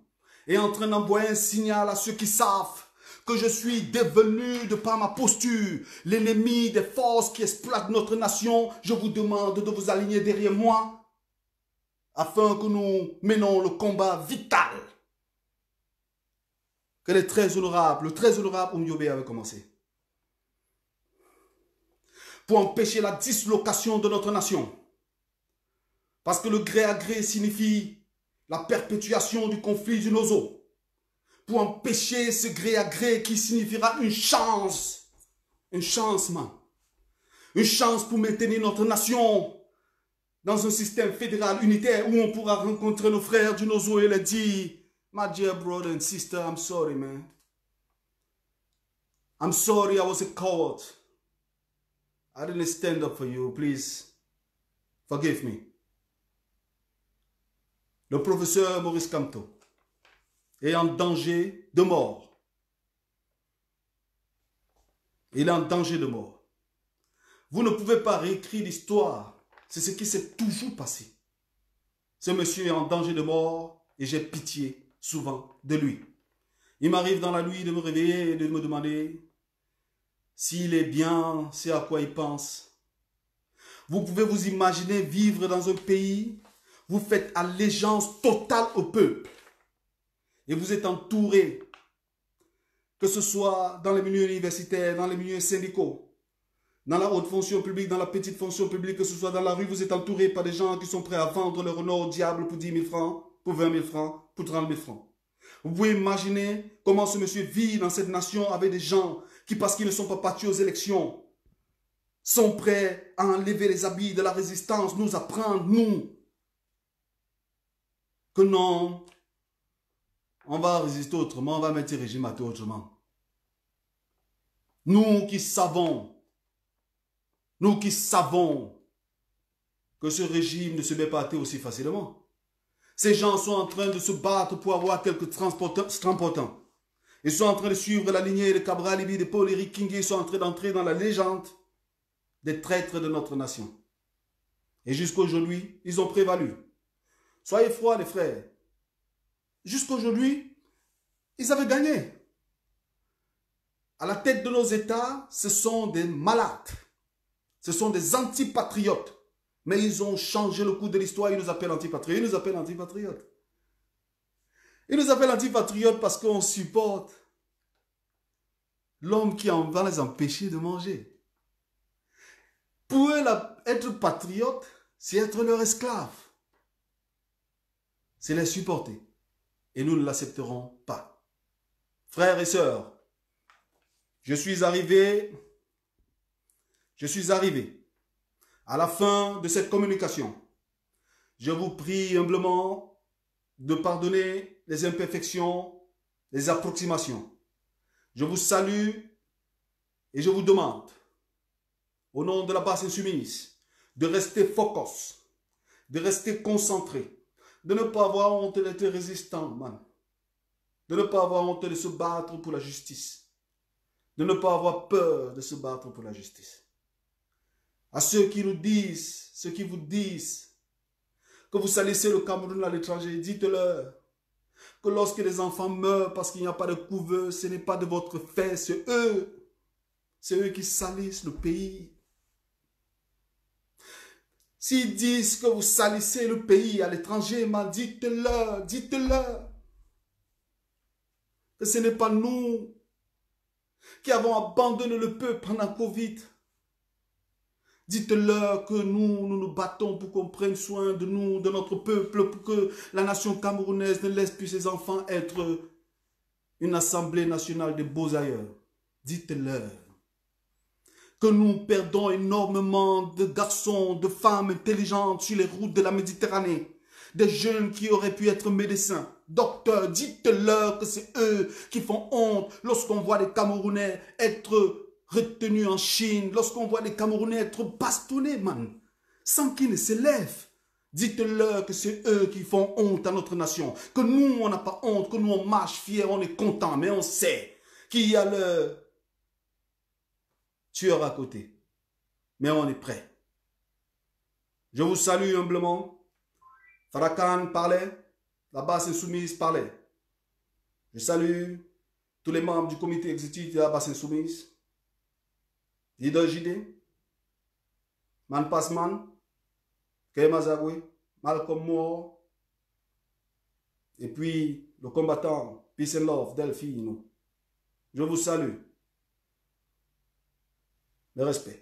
est en train d'envoyer un signal à ceux qui savent que je suis devenu, de par ma posture, l'ennemi des forces qui exploitent notre nation. Je vous demande de vous aligner derrière moi afin que nous menons le combat vital que le très honorable Oumyobé avait commencé. Pour empêcher la dislocation de notre nation. Parce que le gré à gré signifie la perpétuation du conflit du Nozo. Pour empêcher ce gré à gré qui signifiera une chance, un chancement, une chance pour maintenir notre nation dans un système fédéral unitaire où on pourra rencontrer nos frères du Nozo et leur dire, my dear brother and sister, I'm sorry, man. I'm sorry I was a coward. I didn't stand up for you. Please, forgive me. Le professeur Maurice Kamto est en danger de mort. Il est en danger de mort. Vous ne pouvez pas réécrire l'histoire. C'est ce qui s'est toujours passé. Ce monsieur est en danger de mort et j'ai pitié souvent de lui. Il m'arrive dans la nuit de me réveiller et de me demander s'il est bien, c'est à quoi il pense. Vous pouvez vous imaginer vivre dans un pays, vous faites allégeance totale au peuple. Et vous êtes entouré, que ce soit dans les milieux universitaires, dans les milieux syndicaux, dans la haute fonction publique, dans la petite fonction publique, que ce soit dans la rue, vous êtes entouré par des gens qui sont prêts à vendre leur honneur au diable pour 10 000 francs, pour 20 000 francs, pour 30 000 francs. Vous pouvez imaginer comment ce monsieur vit dans cette nation avec des gens qui, parce qu'ils ne sont pas partis aux élections, sont prêts à enlever les habits de la résistance, nous apprendre, nous, que non, on va résister autrement, on va mettre le régime à tout autrement. Nous qui savons, Nous qui savons que ce régime ne se met pas à terre aussi facilement. Ces gens sont en train de se battre pour avoir quelques transportants. Ils sont en train de suivre la lignée de Cabral Libi, de Paul Éric Kingé. Ils sont en train d'entrer dans la légende des traîtres de notre nation. Et jusqu'aujourd'hui, ils ont prévalu. Soyez froids, les frères. Jusqu'aujourd'hui, ils avaient gagné. À la tête de nos États, ce sont des malades. Ce sont des antipatriotes. Mais ils ont changé le cours de l'histoire. Ils nous appellent antipatriotes. Ils nous appellent antipatriotes. Ils nous appellent antipatriotes parce qu'on supporte l'homme qui va les empêcher de manger. Pour eux, être patriote, c'est être leur esclave. C'est les supporter. Et nous ne l'accepterons pas. Frères et sœurs, je suis arrivé à la fin de cette communication. Je vous prie humblement de pardonner les imperfections, les approximations. Je vous salue et je vous demande, au nom de la basse insoumise, de rester focus, de rester concentré, de ne pas avoir honte d'être résistant, man. De ne pas avoir honte de se battre pour la justice. De ne pas avoir peur de se battre pour la justice. À ceux qui nous disent, ceux qui vous disent que vous salissez le Cameroun à l'étranger, dites-leur que lorsque les enfants meurent parce qu'il n'y a pas de couveuse, ce n'est pas de votre fait, c'est eux qui salissent le pays. S'ils disent que vous salissez le pays à l'étranger, dites-leur que ce n'est pas nous qui avons abandonné le peuple pendant Covid. Dites-leur que nous nous battons pour qu'on prenne soin de nous, de notre peuple, pour que la nation camerounaise ne laisse plus ses enfants être une assemblée nationale de beaux ailleurs. Dites-leur que nous perdons énormément de garçons, de femmes intelligentes sur les routes de la Méditerranée. Des jeunes qui auraient pu être médecins, docteurs. Dites-leur que c'est eux qui font honte lorsqu'on voit les Camerounais être retenus en Chine, lorsqu'on voit les Camerounais être bastonnés, man, sans qu'ils ne s'élèvent. Dites-leur que c'est eux qui font honte à notre nation. Que nous, on n'a pas honte, que nous, on marche fiers, on est content, mais on sait qu'il y a le tueur à côté. Mais on est prêt. Je vous salue humblement. Farrakhan parlait, la basse insoumise parlait. Je salue tous les membres du comité exécutif de la basse insoumise. Leader JD, Man Passman, Kema Zagwe, Malcolm Moore, et puis le combattant Peace and Love, Delphine. Je vous salue. Le respect.